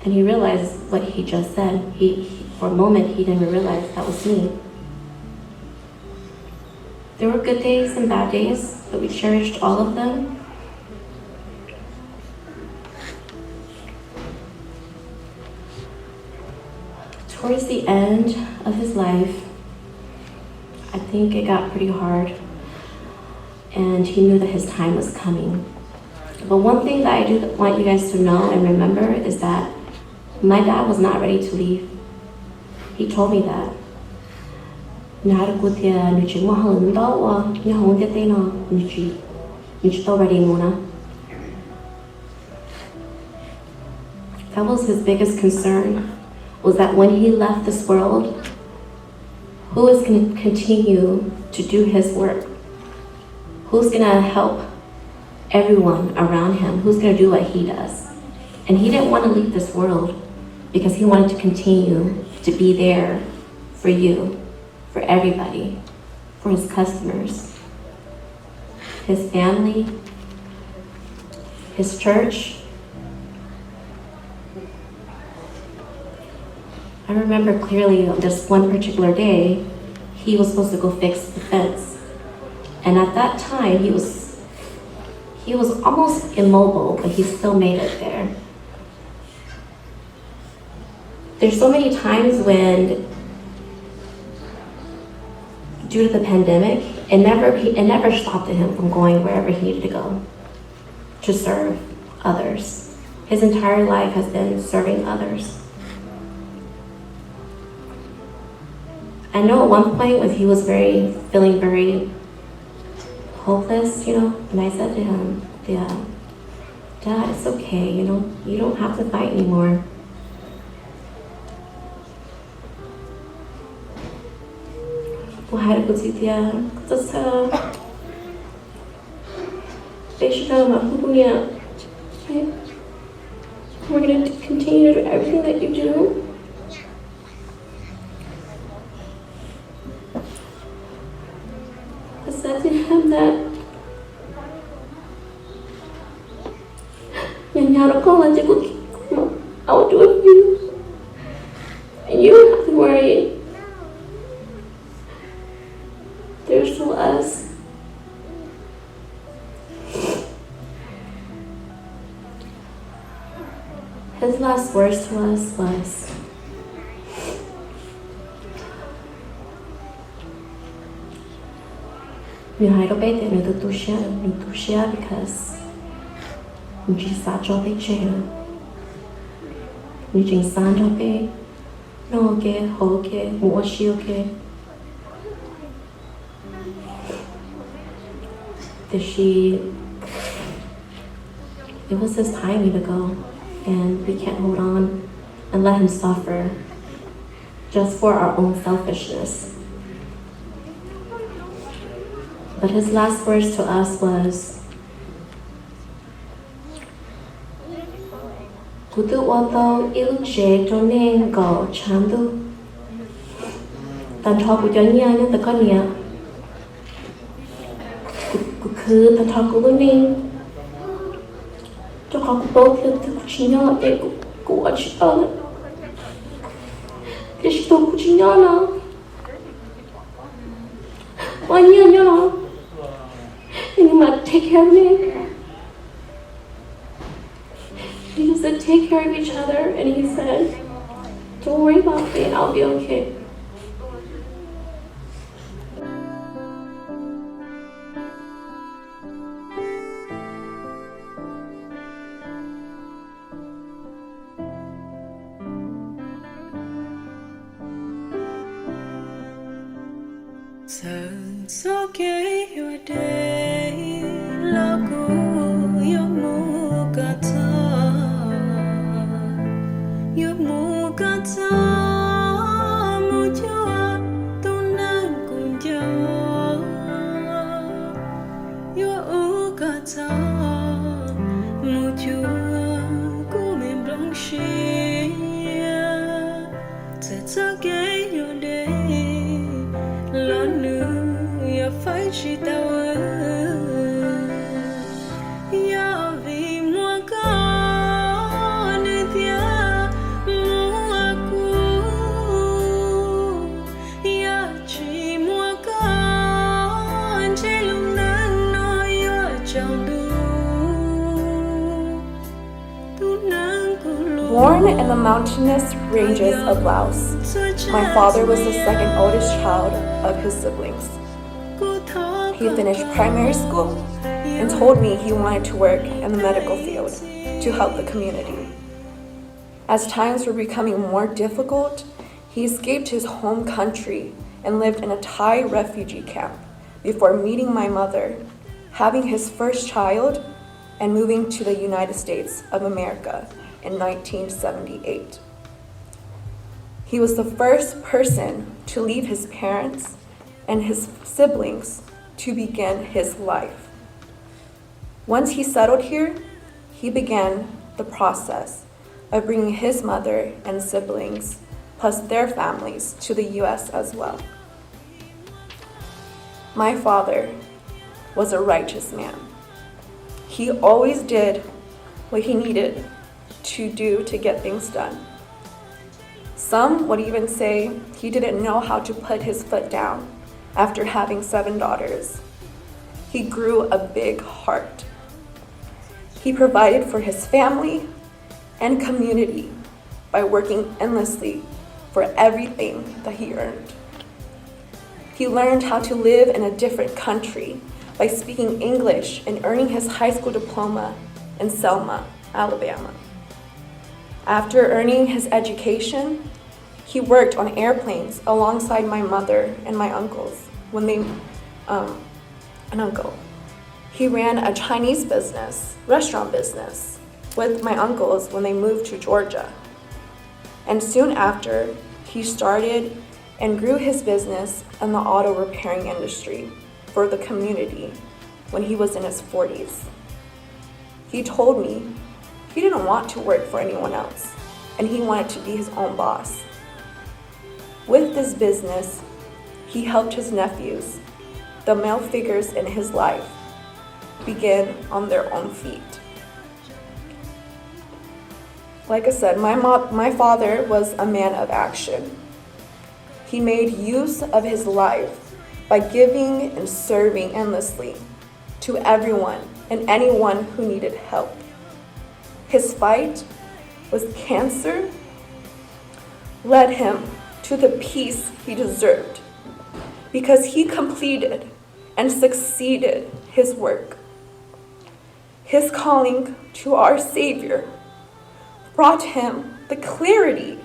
and he realized what he just said. He for a moment he didn't realize that was me. There were good days and bad days, but we cherished all of them. Towards the end of his life, I think it got pretty hard, and he knew that his time was coming. But one thing that I do want you guys to know and remember is that my dad was not ready to leave. He told me that. That was his biggest concern, was that when he left this world, who is going to continue to do his work? Who's going to help everyone around him? Who's going to do what he does? And he didn't want to leave this world because he wanted to continue to be there for you, for everybody, for his customers, his family, his church. I remember clearly this one particular day, he was supposed to go fix the fence. And at that time, he was almost immobile, but he still made it there. There's so many times when, due to the pandemic, it never stopped him from going wherever he needed to go to serve others. His entire life has been serving others. I know at one point when he was feeling very hopeless, and I said to him, Dad, it's okay, you don't have to fight anymore. We're going to continue to do everything that you do. I said to him that I will do it for you. And you don't have to worry. There's still us. His last words to us was, "We hide away the new to share because we just saw job chair. We just saw job no okay, okay, what she okay." It was his timing to go, and we can't hold on and let him suffer just for our own selfishness. But his last words to us was, "Kutu wato ilche tonen go chandu. Tan thọ của nya nhưng ta có nia. Cứ tan thọ của mình. Cho họ cũng tốt hơn từ chỉ nhau để của chị ơi. Để chị tôi của chị nhau nào. Bao nhiêu nhau. Nhưng mà take care of me. He just said take care of each other, and he said, "Don't worry about me, I'll be okay." So okay, your day, lagu yang mukata, mujua tunang kunja, your ukata, mujua kumim blanchia, it's okay, your day, lanu. Phải chỉ tao ya vì mua có nơi tia mua aku ya chỉ mua có chỉ lúc nắng nói ya chào Born in the mountainous ranges of Laos, my father was the second oldest child of his siblings. He finished primary school and told me he wanted to work in the medical field to help the community. As times were becoming more difficult, he escaped his home country and lived in a Thai refugee camp before meeting my mother, having his first child, and moving to the United States of America in 1978. He was the first person to leave his parents and his siblings to begin his life. Once he settled here, he began the process of bringing his mother and siblings, plus their families, to the US as well. My father was a righteous man. He always did what he needed to do to get things done. Some would even say he didn't know how to put his foot down after having 7 daughters. He grew a big heart. He provided for his family and community by working endlessly for everything that he earned. He learned how to live in a different country by speaking English and earning his high school diploma in Selma, Alabama. After earning his education, he worked on airplanes alongside my mother and my uncles an uncle. He ran a Chinese restaurant business with my uncles when they moved to Georgia. And soon after, he started and grew his business in the auto repairing industry for the community when he was in his 40s. He told me he didn't want to work for anyone else, and he wanted to be his own boss. With this business, he helped his nephews, the male figures in his life, begin on their own feet. Like I said, my father was a man of action. He made use of his life by giving and serving endlessly to everyone and anyone who needed help. His fight with cancer led him to the peace he deserved because he completed and succeeded his work. His calling to our Savior brought him the clarity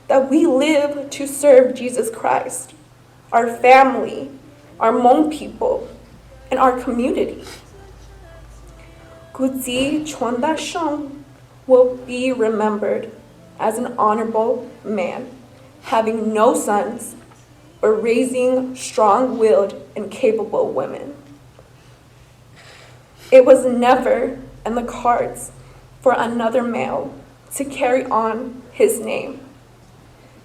that we live to serve Jesus Christ, our family, our Hmong people, and our community. Guzi Chonda Shong will be remembered as an honorable man, having no sons, but raising strong-willed and capable women. It was never in the cards for another male to carry on his name,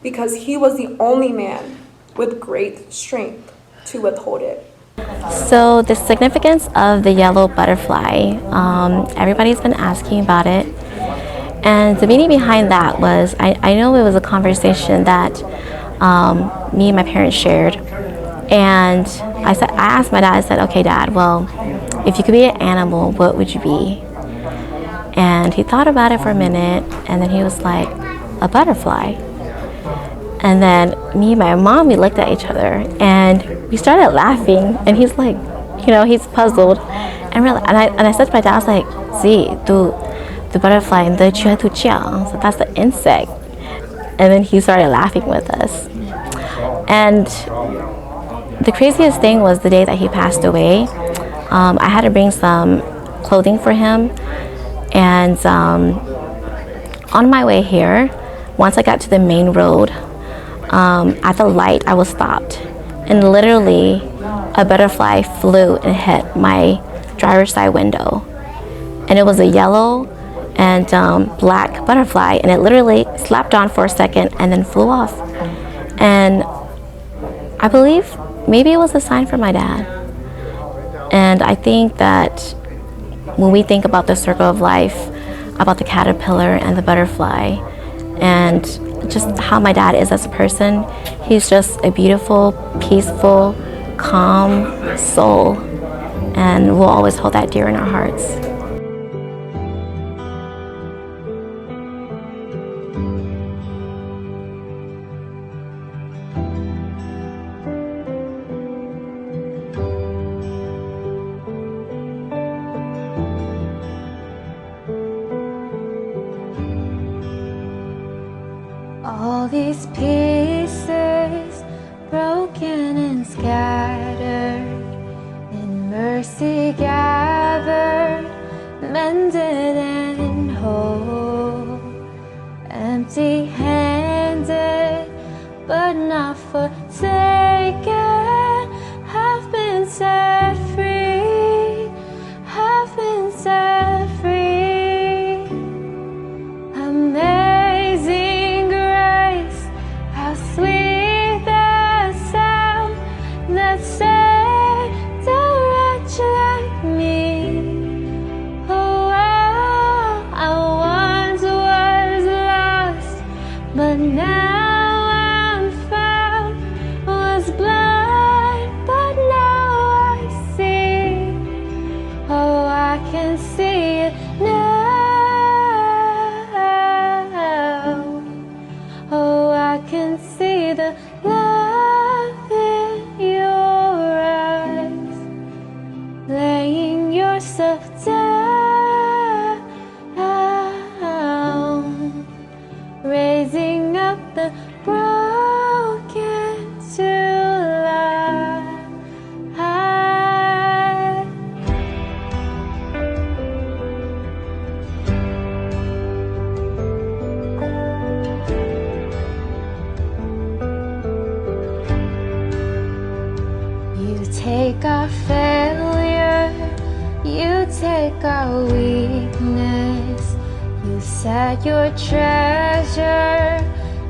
because he was the only man with great strength to withhold it. So the significance of the yellow butterfly, everybody's been asking about it. And the meaning behind that was, I know it was a conversation that me and my parents shared. And I asked my dad, I said, okay, Dad, well, if you could be an animal, what would you be? And he thought about it for a minute, and then he was like, a butterfly. And then me and my mom, we looked at each other, and we started laughing, and he's like, he's puzzled. And I said to my dad, I was like, the butterfly, and the so that's the insect. And then he started laughing with us. And the craziest thing was the day that he passed away. I had to bring some clothing for him. And on my way here, once I got to the main road, at the light, I was stopped. And literally, a butterfly flew and hit my driver's side window. And it was a yellow and black butterfly, and it literally slapped on for a second and then flew off. And I believe maybe it was a sign from my dad. And I think that when we think about the circle of life, about the caterpillar and the butterfly, and just how my dad is as a person, he's just a beautiful, peaceful, calm soul, and we'll always hold that dear in our hearts. All these pieces broken and scattered, in mercy gathered, mended and whole, empty-handed but not forsaken, have been set free, have been set free. Amazing grace, how sweet the sound that saved a wretch like me. Oh, I once was lost, but now I'm found. Was blind, but now I see. Oh, I can see it now. Oh, I can see the love in your the broken to life. You take our failure, you take our weakness, you set your treasure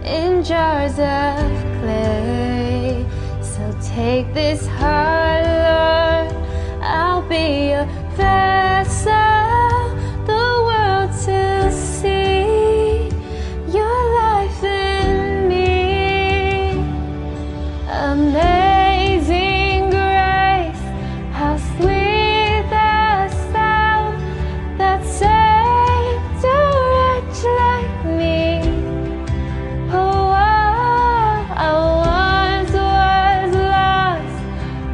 in jars of clay. So take this heart, Lord, I'll be your vessel, the world to see your life in me. Amazing grace, how sweet the sound that saved a wretch like me. Oh, I once was lost,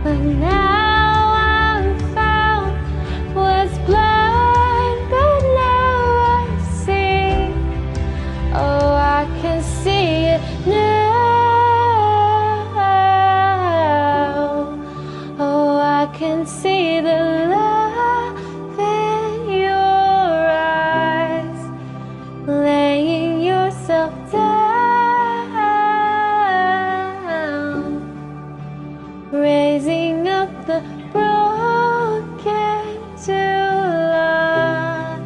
but now I'm found. Was blind, but now I see. Oh, I can see it now. Oh, I can see the love in your eyes, laying yourself down, raising up the broken to life.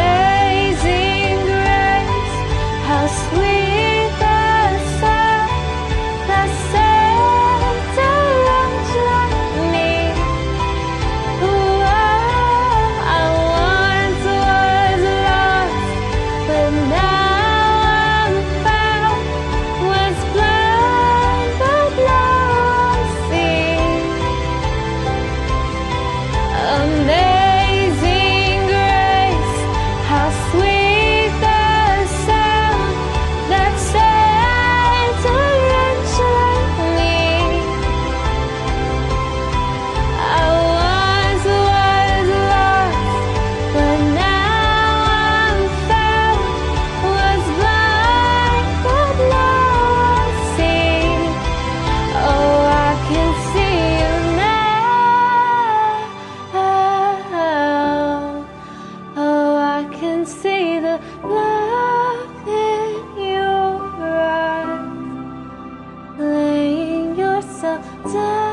Amazing grace, how sweet the sound that saved a wretch like me. Oh, I once was lost, but now I'm found. Was blind, but now I see. Amazing grace, how sweet the sound that saved a wretch like me. I once was lost, but now I'm found. Was blind, but now I see. Oh, I can see you now. Oh, I can see the love in your eyes, laying yourself down.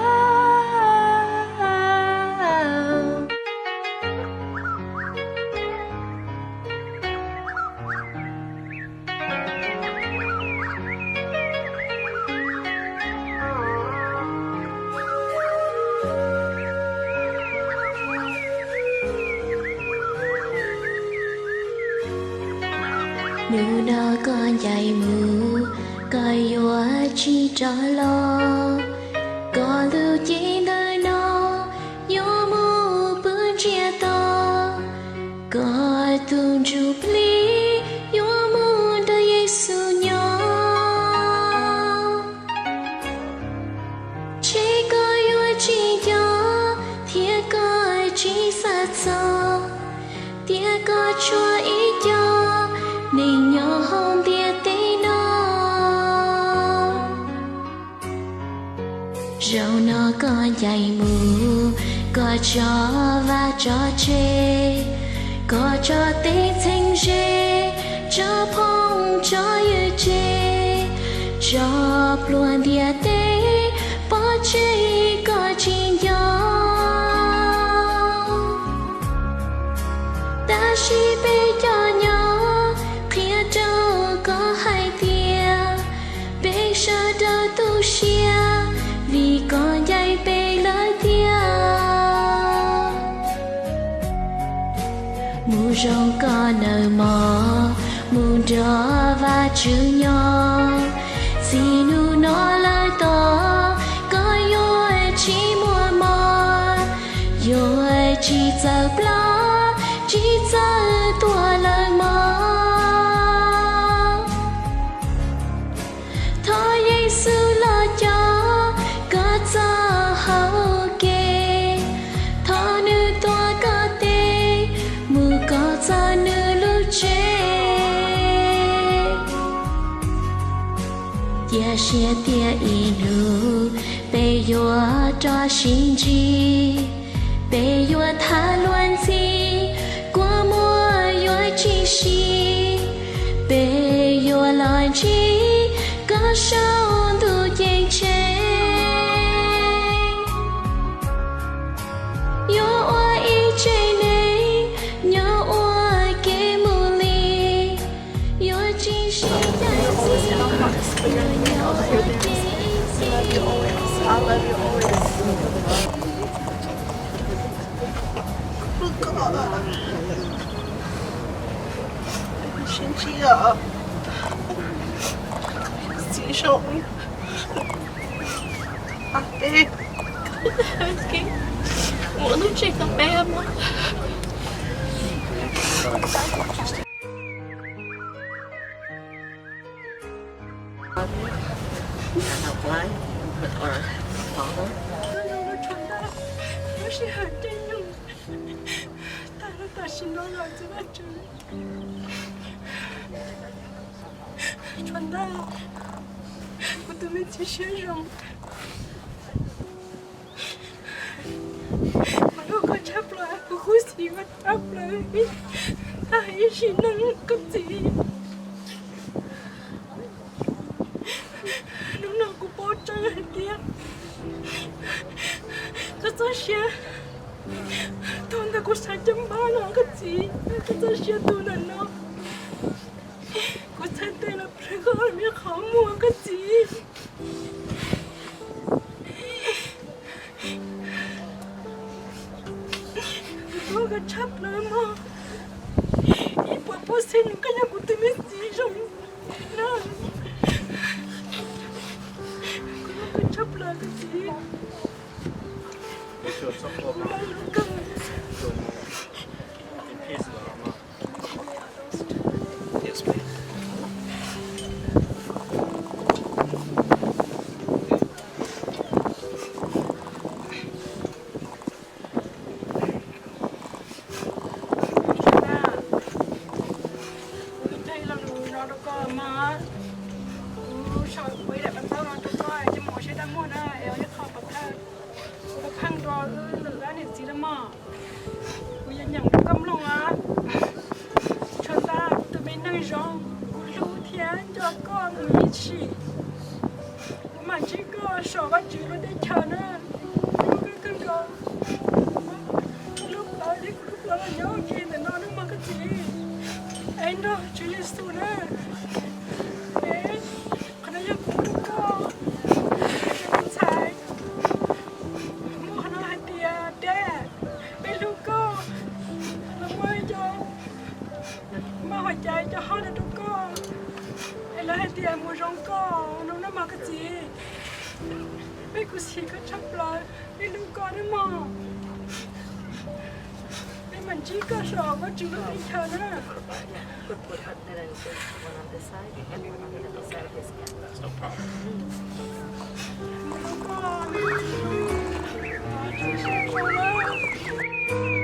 Nếu nó con dạy mù coi yo chi cho lo có lưu chỉ nơi nó yo mù bươn chia to có tung chụp lý yo mù đã Giêsu nhỏ chỉ có yo chi cho chỉ xa xa tia có cho ý cho nên nhỏ hơn tia tí nó rau nó có dày mù có cho và cho chê có cho tí thanh dê cho phong cho yêu chê cho luôn tia tí bỏ chê có chi gió ta chỉ biết cho nhỏ phía đâu có hai tia biết sao đâu tu xia vì con dạy bé lời tia mù rong có nở mò mù đỏ và chữ nhỏ xì nu nó lời to có yêu chỉ mua mò yêu chỉ giờ bla chỉ giờ tua lời mò thôi Giêsu lo cho có cho hậu kê thôi nữ tua có tê mù có cho nữ lúc chê tia xia tia inu bê yua cho xin chi bê yua tha luan chi qua mùa yua chi xì bê yua loan chi có sao tu chênh chê yua oa y chê nê nhớ oa kê mù lì yua chi xì dạy chi nhớ oa kê I love you always. Sinh chi ạ. Xí sống. À bé. Cái muốn nó chỉ có bé mà. Chuẩn đây, của tôi mới chỉ xem rằng mà nó có chấp lại, của khu sĩ có chấp lại, ai chỉ năng có gì, lúc nào cũng bỏ chơi hết kia, có sao xe, tôi đã có 3.3 nó có gì, có sao xe tôi là nó. Cô thấy là phải biết khó mua cái gì cô có chấp lại mà ít bố xin cái nhà của tôi mới gì rồi nó cô có chấp lại cái gì Hãy subscribe cho kênh Ghiền Mì Gõ để không bỏ lỡ những video hấp dẫn.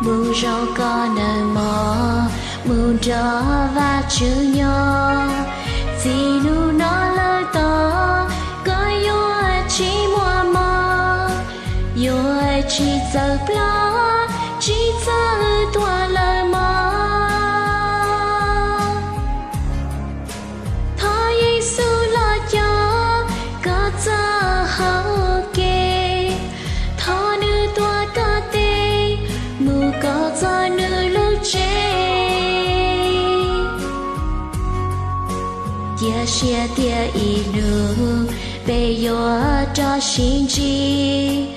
mù rau có nở mò mù đó và chữ nhỏ gì nu nó lời to có yêu chỉ mua mò yêu chỉ giờ lo chỉ giờ tua lời mò thôi Giêsu lo cho có cho hậu kê thôi nữ tua có tê mù có cho nữ lúc chê tia xia tia inu bây giờ cho xin chi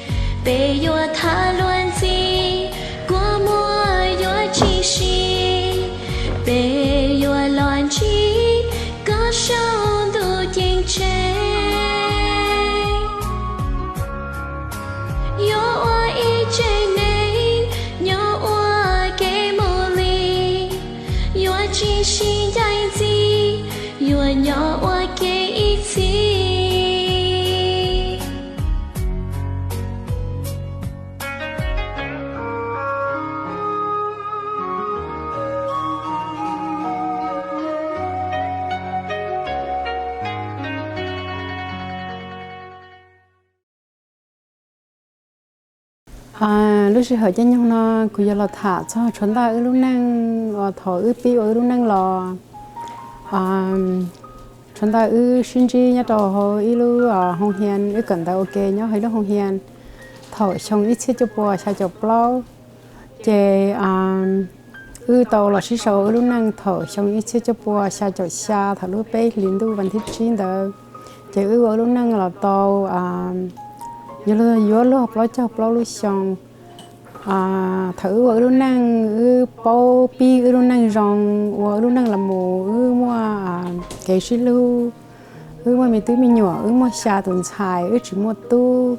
bây giờ tha luôn gì qua mùa giờ chi si bây giờ loạn chi có sao đủ chinh chế yo oa y chế này yo oa cái mù li yo chi si dai gì yo nhỏ oa cái ý gì lúc xưa hỏi cho nhau nó cứ giờ là thả cho chúng ta ở lúc năng thở ở pi ở lúc năng lò chúng ta ở sinh chi nhá đồ hồi lúc hồng hiền ở gần ta ok nhá hay lúc hồng hiền thở trong ít chiếc cho bò xài cho plau chế tàu là sĩ sầu ở lúc năng thở trong ít chiếc cho bò xài cho xa thở lúc bé liên tụcวันที่9đó chế ở lúc năng là tàu giờ là giờ lúc học cho học lúc xong thử ở lúc năng bao pi ở lúc năng rong ở lúc năng làm mù mua cái xí lu mua mì tứ mì nhỏ mua xà tuần xài chỉ mua tu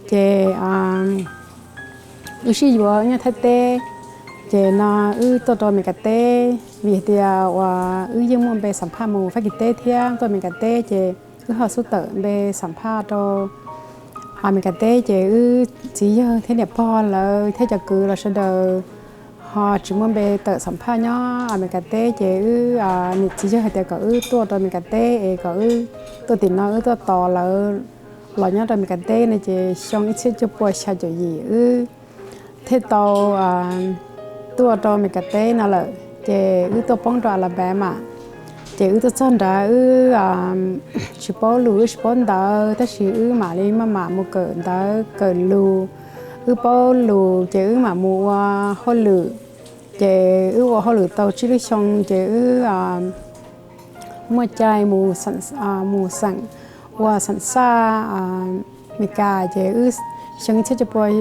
chế xí vừa nha thay tê chế nó tôi mình cà tê vì thì dương mua về sản phẩm mù phải kịp tê thiang tôi mình cà tê chế họ số tự về sản phẩm cho mình cà tê chế chỉ giờ thế đẹp po là thế cho cứ là sẽ đờ họ chỉ muốn về tự sản phẩm nhá mình cà tê chế chỉ giờ hay có tua rồi mình cà tê có tôi tìm nó tôi to là nhá rồi mình cà tê này chế xong ít cho bùa sao cho gì thế tàu tua rồi mình cà tê nào là chế tôi bông ra là bé mà chế tôi chọn ra chỉ bao lúa chỉ bao đó ta chỉ mà đi mà mua cỡ đó cỡ lúa bao lúa chế mà mua hoa lúa chế hoa lúa tàu chỉ được xong chế mua chai mua sẵn hoa sẵn sa mì cà chế xong chết cho bao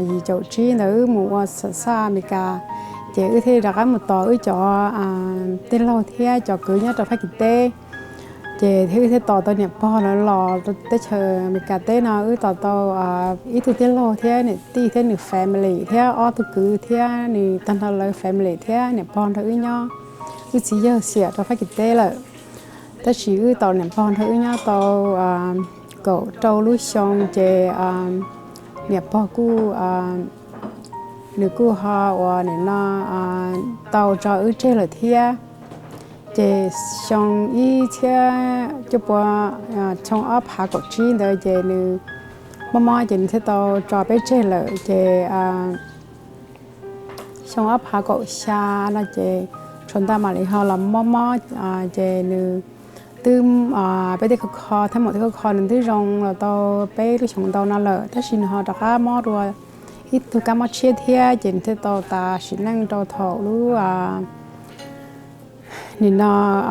gì chỗ chi nữa mua sẵn sa mì cà chế thế là cái một tỏi cho tên lâu thế cho cứ nhớ cho phải kịp tê chế thế tỏi tôi nhập po nó lò tôi chờ mình cả tê nó tỏi ít thứ tên lâu thế này tí thế này family thế tôi cứ thế này tân thọ lời family thế nhập po thử nhau chỉ giờ xỉa cho phải kịp tê là tôi chỉ tỏi nhập po thử nhau tỏi cậu trâu lúa xong chế nhập po cu nếu cô họ nên nó tàu cho ở trên là thia chế xong ý thia cho bữa trong ấp hạ cột chi rồi chế nếu mama chế sẽ tàu cho bé trên là chế trong ấp hạ cột xa là chế chúng ta mà lấy họ làm mama chế nếu từ bé đi kho thêm một cái kho nên thứ rong là tàu bé đi trong tàu nó là tất nhiên họ đặt cá mót rồi ít tôi cảm ơn chia thia trên thế tàu ta chỉ năng tàu thầu lu nên nó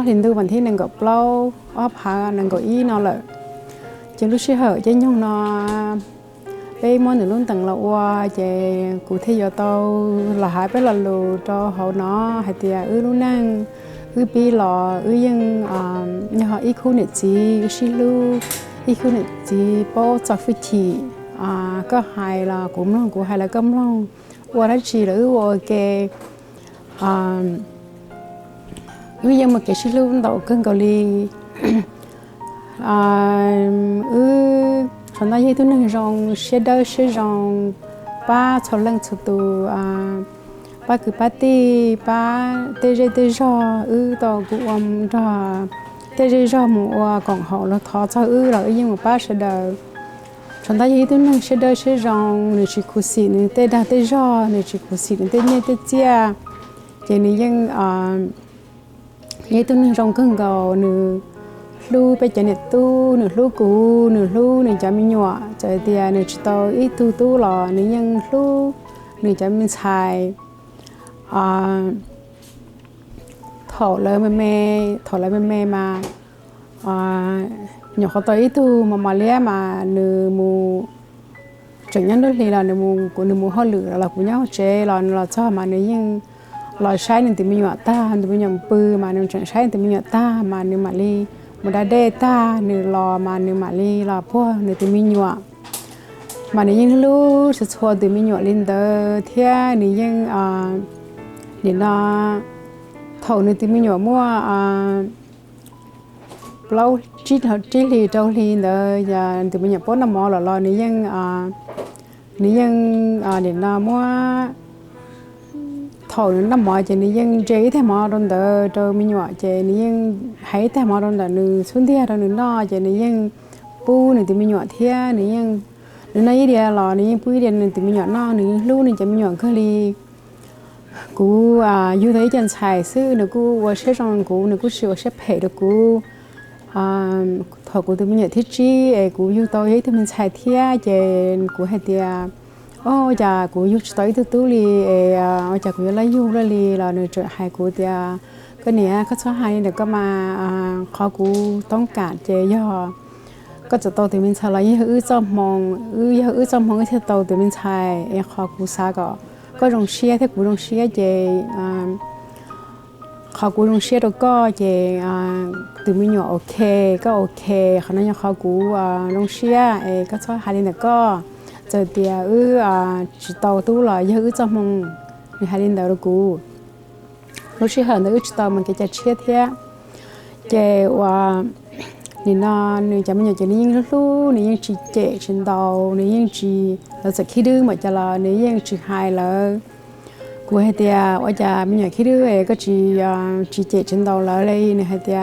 hiện từวันที่1กับเราพา1กับอีnó là trên lúc xưa hở trên nhung nó bây món từ luôn tầng là qua về cụ thể giờ tàu là hai bé là lù cho họ nó hay tiệt luôn năng bi lò dân nhà họ ít khu này gì xí lu ít khu này gì bao cho phi chỉ có hai là cũng long của hai là cấm long qua đó chỉ là cái dân mà cái xí lu đầu cân cầu ly chúng ta thấy tôi nói rằng sẽ đỡ sẽ rằng ba cho lần cho tu ba cứ party ba tê rò to cũng rò tê rò một còn họ là thọ cho rồi nhưng mà ba sẽ đợi chúng ta thấy tôi năng sẽ đợi sẽ rong nên chỉ cố xí nên tê đa tê rò nên chỉ cố xí nên tê nhẹ tê chia cho nên nhưng như tôi năng rong cưng gạo nửa lu bây giờ nè tu nửa lu cũ nửa lu nửa chả mình nhỏ trời tiệt nửa chỉ tao ít tu lò nửa nhưng lu nửa chả mình xài thọ lại mẹ mà nhỏ khó tới ít tu mà lẽ mà nửa mù chẳng nhắn đôi là nửa mù hoa lửa là của nhau chế là cho mà nửa nhưng là sai nên tụi mình nhỏ ta tụi mình nhỏ bự mà nửa chẳng sai tụi mình nhỏ ta mà nửa mà li một đá đê ta nửa lò mà nửa mà li là po nửa tụi mình nhỏ mà nửa nhưng lu sẽ cho tụi mình nhỏ lên tới thế nửa nhưng để nó thầu nửa tụi mình nhỏ mua lâu chỉ lì trâu lì nữa giờ tụi mình nhỏ bốn năm mò là lo nửa nhưng để nó mua thầu năm mò chỉ nửa nhưng chế thêm mò rồi đỡ trâu mình nhỏ chế nửa nhưng hãy thêm mò rồi đỡ nửa xuống thế rồi nửa nó chế nửa nhưng pu nửa tụi mình nhỏ thế nửa nhưng nửa này đi là nửa nhưng pu đi nửa tụi mình nhỏ nó nửa lu nửa tụi mình nhỏ cơ li cú yêu thấy chân xài sư nửa cú và sẽ rằng cú nửa cú sửa sẽ phải được cú thầu cú tụi mình nhỏ thiết chi cú yêu tôi ấy tụi mình xài thế chế cú hay tiệt giờ cú yêu tới tu li giờ cú lấy yêu ra li là nửa trời hai cú tiệt cái này có số hai được có mà khó cúต้องการchế doก็จะโตตmình xài lấy hư trong mong cái tàu tụi mình xài khó cú xa có rong xia thế cú rong xia chế khó cú rong xia đâu có chế tụi mình nhỏ ok có ok khả năng khó cú rong xia có số hai được có giờ thì chỉ tàu tu là hư trong mong hai đến đầu cú lúc xưa hơn nữa chỉ tàu mình cái chia thế chế và nên nên chả mình chỉ nên lúc nên chỉ chế trên tàu nên chỉ là sẽ khi đưa mà chả là nên chỉ hai là của hai tia ở chả mình khi đưa có chỉ chế trên tàu là đây này hai tia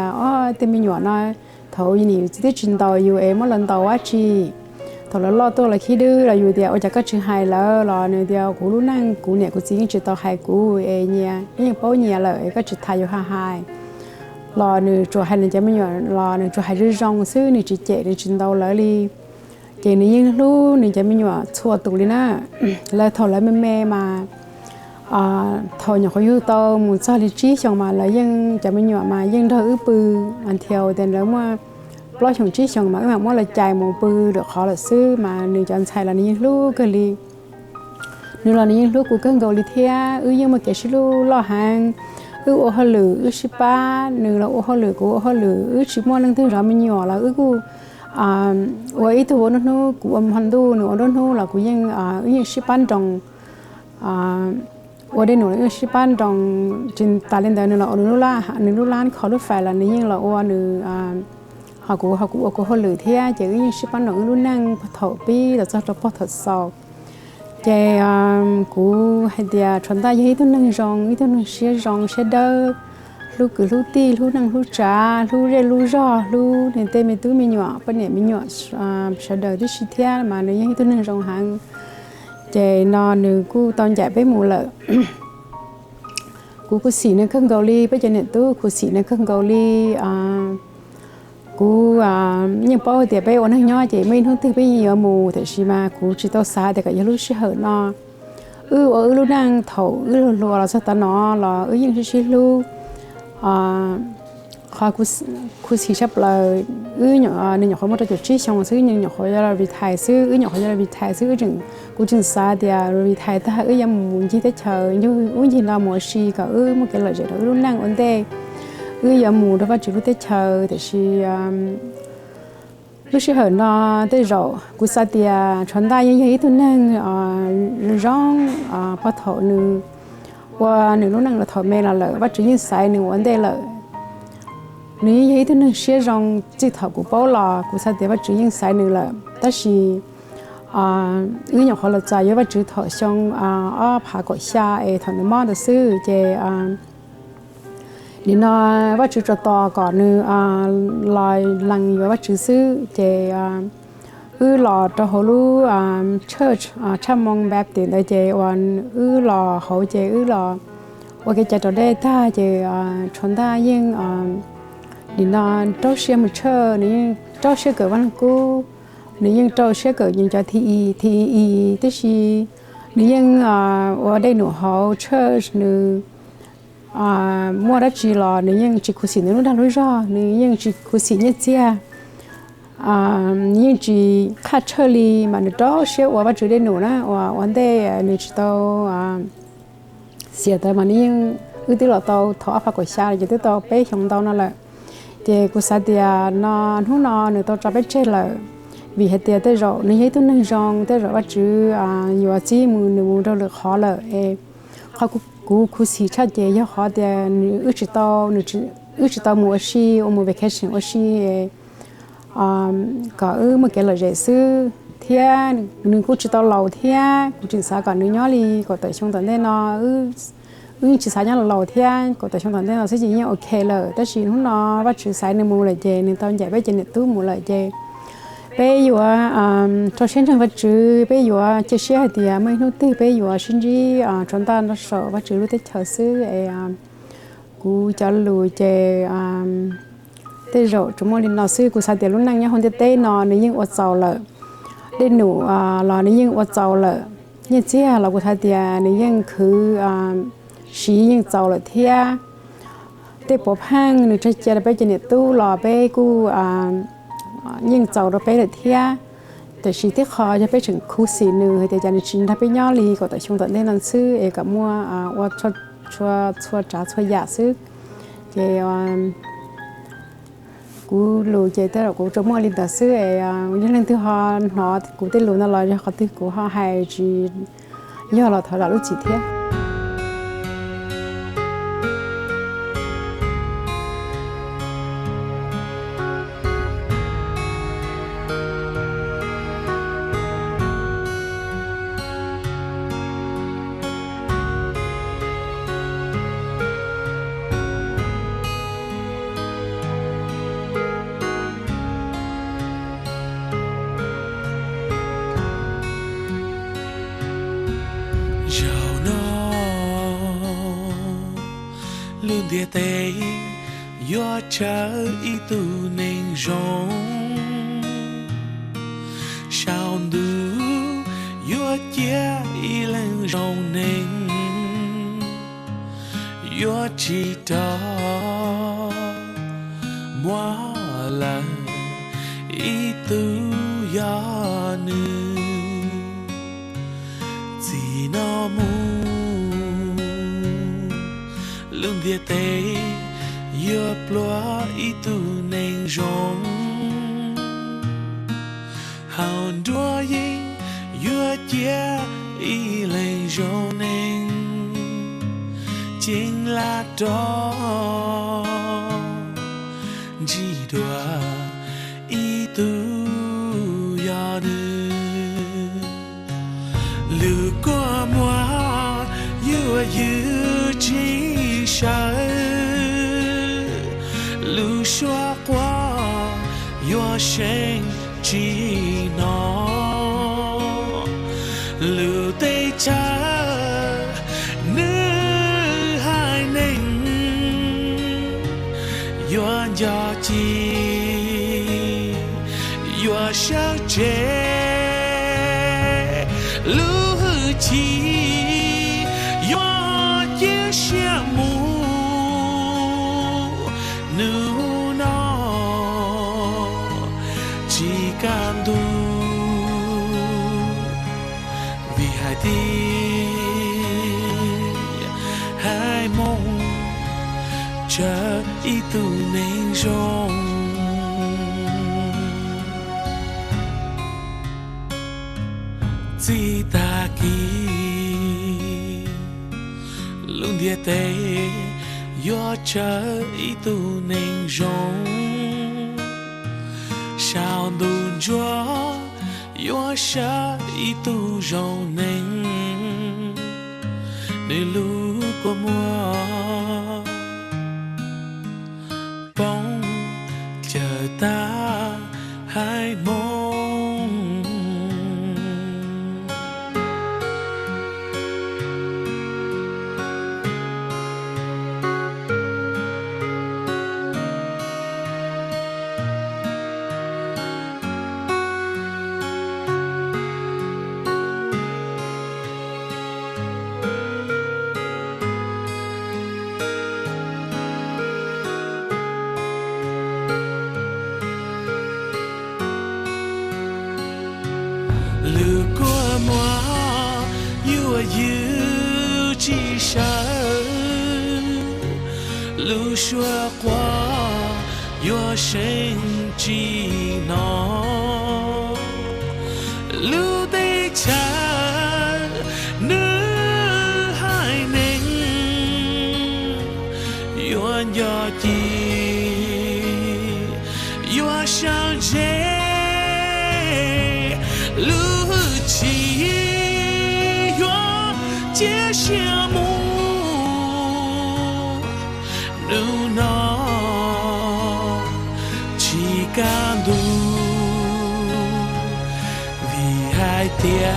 thì mình nhỏ nói thầu như này chỉ trên tàu yêu em mỗi lần tàu á chi thầu là lo tôi là khi đưa là yêu tia ở chả có chỉ hai là này tia của lúc năng của nhẹ của chính chỉ tàu hai của em nha nhưng bao nhiêu là có chỉ thay cho hai lò nửa chỗ hai lần cho mình nhỏ lò nửa chỗ hai rưỡi rong xứ nửa chỉ chạy nửa trên tàu lại đi chạy nửa những lúc nửa cho mình nhỏ xua tụi đi na là thầu lại mẹ mà thầu nhỏ có yêu tàu muốn sao đi trí xong mà lại dân cho mình nhỏ mà dân thôi bự ăn theo tiền lớn mà lo xong trí xong mà mỗi là chạy một bự được khó là xứ mà nửa cho anh xài là những lúc cái đi nửa là những lúc của cơn gầu đi theo nhưng mà cái xí lúc lo hàng ô hoa lử ship ba nửa là ô hoa lử của ô hoa lử ship mua năng thứ rồi mình nhỏ là của vậy thì nó của hoàn du nữa nó là của những ship ban trong ở đây nữa ship ban trong trên ta lên đây nữa là nửa là khó được phải là những là ô nửa họ của hoa lử thế chỉ những ship ban trong nửa năng thầu pi là cho bắt thật sau chế cú hay dia chuẩn ta ấy tôi nâng rong ấy tôi nâng xe rong xe đơ lu cứ lu ti lu nâng lu trà lu rê lu rò lu nên tên mình túi mình nhỏ bên này mình nhỏ xe đơ đi xí thia mà nếu như tôi nâng rong hàng chế nó nữ cú toàn chạy với mù lợ cú xỉ nó không gầu li bây giờ này tôi cú xỉ nó không gầu li cú nhưng bao giờ bây giờ nó nhỏ chỉ mình không từ bây giờ mù thì xí mà cú chỉ tao xa thì cái lúc xí hở nó ở lúc đang thầu lùa là sao ta nó là những xí lu khó cú xí sắp là nhỏ nên nhỏ khó một chút trí xong xứ nhưng nhỏ khó là bị thải xứ nhỏ khó là bị thải xứ chừng cú chừng xa thì rồi bị thải ta em muốn chỉ tới chờ như gì là một xí cả một cái lời gì đó lúc đang ổn định giờ mù đó phải chịu tới chờ thì lúc xưa nó tới rồi cú sa tia chuẩn ta như vậy thôi nên rong bắt thọ nữ qua nữ lúc năng là thọ mẹ là lợ bắt chữ như sai nữ vấn đề lợ nữ như vậy thôi nên xưa rong chỉ thọ của bao lò cú sa tia bắt chữ như sai nữ lợ ta chỉ nhỏ họ là trái và chữ thọ xong phá cổ xa thọ nó mò được sư về đi nó và chữ cho to còn nữa lại lăng và chữ sư về lò cho họ lu church chăm mong Baptist đây về lò họ về lò và cái cho đây ta về chúng ta nhưng đi nó trâu xe một chơi này trâu xe cỡ văn cũ nếu như trâu xe cỡ những cho thì tức là nếu như ở đây nữa họ church nữa mua đã chỉ là nếu như chỉ có xin nó đang nói rõ nếu như chỉ có xin nhất chia nhưng chỉ khách chơi đi mà nó trâu xe ở bên chỗ đây nữa na ở vấn đề nếu chỉ tao xịt tới mà nếu như ưu tiên là tao thọ phải có xa thì tao bé không tao nó là thì cô sa tia nó hôm nọ nữa tao cho bé chơi là vì hết tia tới rồi nếu như tôi nâng rong tới rồi bắt chữ nhiều chi mù đâu được khó là họ cũng xí chắc gì cho họ tia ước chỉ tao mua xí mua vacation xí có một cái lời giải sư thiên nếu cũng chỉ tao lâu thiên cũng chỉ sao còn nếu nhỏ đi có tới trong tuần đây nó chỉ sai nhau là lâu thiên có tới trong tuần đây nó sẽ chỉ nhau ok là tất nhiên hôm nọ bắt chữ sai nên mua lại về nên tao giải bây giờ nên tôi mua lại về bây giờ cho sinh trong vật chữ bây giờ chia sẻ thì mấy nút từ bây giờ sinh gì chúng ta nó sợ vật chữ lúc tết chờ xứ cú cho lùi về tết rồi chúng mình nó xứ cú sai tiền lúc năng nhá hôm tết nó nếu như ở giàu là để nụ là nếu như ở giàu là như thế là cú thay tiền nếu như cứ xí như giàu là thế tết bóp hang nếu chơi chơi là bây giờ này tu là bây cú nhưng giàu đó bé là thế,แต่สิ่งที่เขาจะไปถึงคู่สีหนึ่งแต่จะในชิ้นถ้าไปย่อลีก็แต่ช่วงตอนนี้นั่นซื้อกับมัวว่าชัวจ่าชัวยาซื้อเจ้ากูรู้เจ้าแต่เรากูจะมัวลินแต่ซื้อยังเรื่องที่เขาหนอกูได้รู้นั่นเลยเขาที่กูเขาให้จีย่อเราถอดเรารู้จีเทียđịa tây yo chờ ý tu nên rong sao du yo chia ý lên rong nên yo chỉ đó mua là ý tu yo nữ chỉ nó mu lưng địa tây yo plua ý tu nên rong hào đua yên yo chia ý lên rong nên chính là đó chỉ đua ý tu yo nữ lừa qua mua yo chỉ sợ lưu xóa qua yo sinh chỉ nó lưu tây cha nữ hai ninh yo cho chi yo sao chế lưu chi yo chia sẻ mu nữ nó chỉ can tu vì hai tiếng hai mong chờ ý tu nên rong chỉ ta kỳ luôn địa tây yo chờ ý tu nên rong sao đun chúa yo sha itu rong neng nơi lu của mùa bóng chờ ta hai mong lửa của mùa yêu yêu chỉ sợ lửa xua qua yêu sinh chỉ nó lửa tê cha nữ hai nền yêu nhớ chỉ yêu sao dễ lửa chỉ yêu chia sẻ mù nếu nó chỉ cảm đủ vì hai tia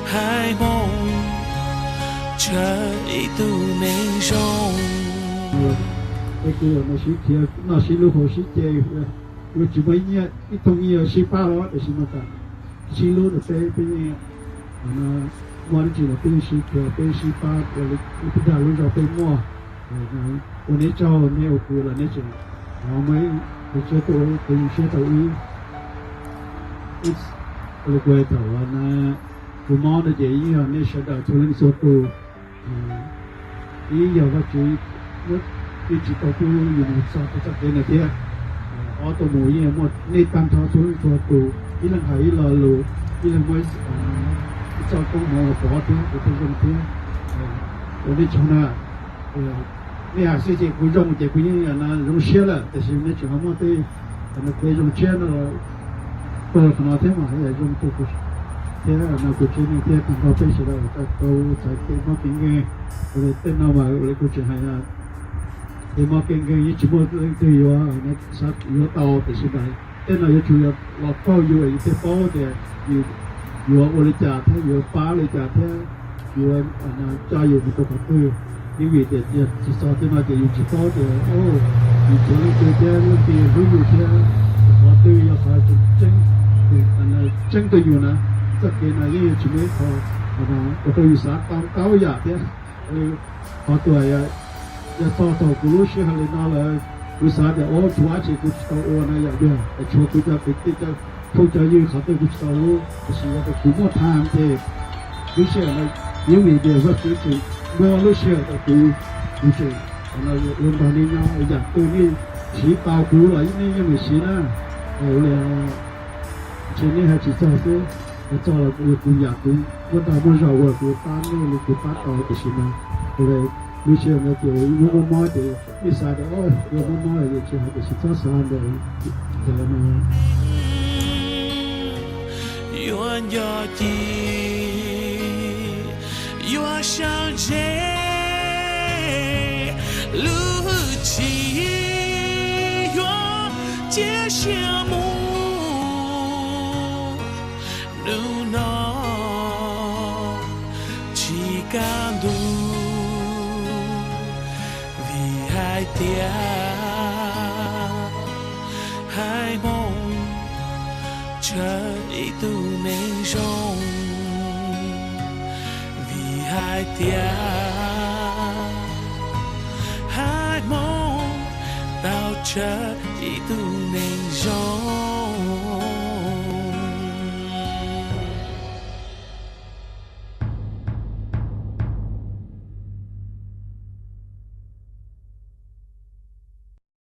hai mong chờ ý tu nên rong cái kia nó xí lúa hồ xí chè rồi chỉ mấy nhá cái thông nhiều xí ba đó để xí mà cả xí lúa được cái nó mua chỉ là cái xí kia cái xí ba rồi cái đào luôn rồi cái mua rồi nấy cho nấy ở cửa là nấy chỉ họ mới để cho tôi cái xí tàu ít rồi quay tàu là tôi mua được gì như là nấy sẽ đào cho lên số tù ý giờ các chị cái chỉ có tôi dùng sao tôi chắc cái này thế ở tôi mua gì một nên tăng thao xuống cho tôi ý là hay là lù ý là mới cho tôi mua bỏ thế của tôi dùng thế rồi đi chọn là này à sẽ chỉ cũng dùng chỉ cũng như là dùng xe làแต่是那只好么对那可以用钱了多可能thế mà hay là dùng tôi thế là nó cũng chỉ như thế tăng thao phải sẽ là tôi chạy cái nó tiếng nghe rồi tên nào mà rồi cũng chỉ hay là thì mà cái chỉ một cái gì đó nó sát nó tàu thì sẽ này tên là chủ yếu là bao nhiêu là cái bao thì nhiều ở đây trả thế nhiều phá đây trả thế nhiều anh trả nhiều một cái tư những việc để chỉ so thế mà chỉ chỉ bao thì nhiều chỗ cái nó thì rất nhiều thế họ tư là phải tranh thì anh tranh tôi nhiều nè tất cái này cái chỉ mấy họ tôi sát cao giá thế họ tuổi giờ to của lúc xưa hay là cứ sáng giờ ô chúa chỉ cứ tao ô này vậy được chúa cứ cho cái cho không cho như họ tôi cứ tao ô chỉ là cái cũng một tham thì lúc xưa này những người đều rất chỉ mưa lúc xưa là cứ xưa là luôn vào đi nhau giờ tôi đi chỉ bao cú lại những người xí đó rồi là chỉ này hay chỉ cho là cũng nhà cũng vẫn là muốn giàu rồi cũng tan nên cũng phát to cái xí này rồi lúc xưa nó kiểu lúc mà thì đi xa đó lúc mà thì chỉ học được sáu sáu rồi nó yêu nhớ chỉ yêu sao dễ lửa chỉ yêu chia sẻ mù nếu nó chỉ cảm đủ hai tia hai mong chờ ý tu nên rong vì hai tia hai mong tao chờ ý tu nên rong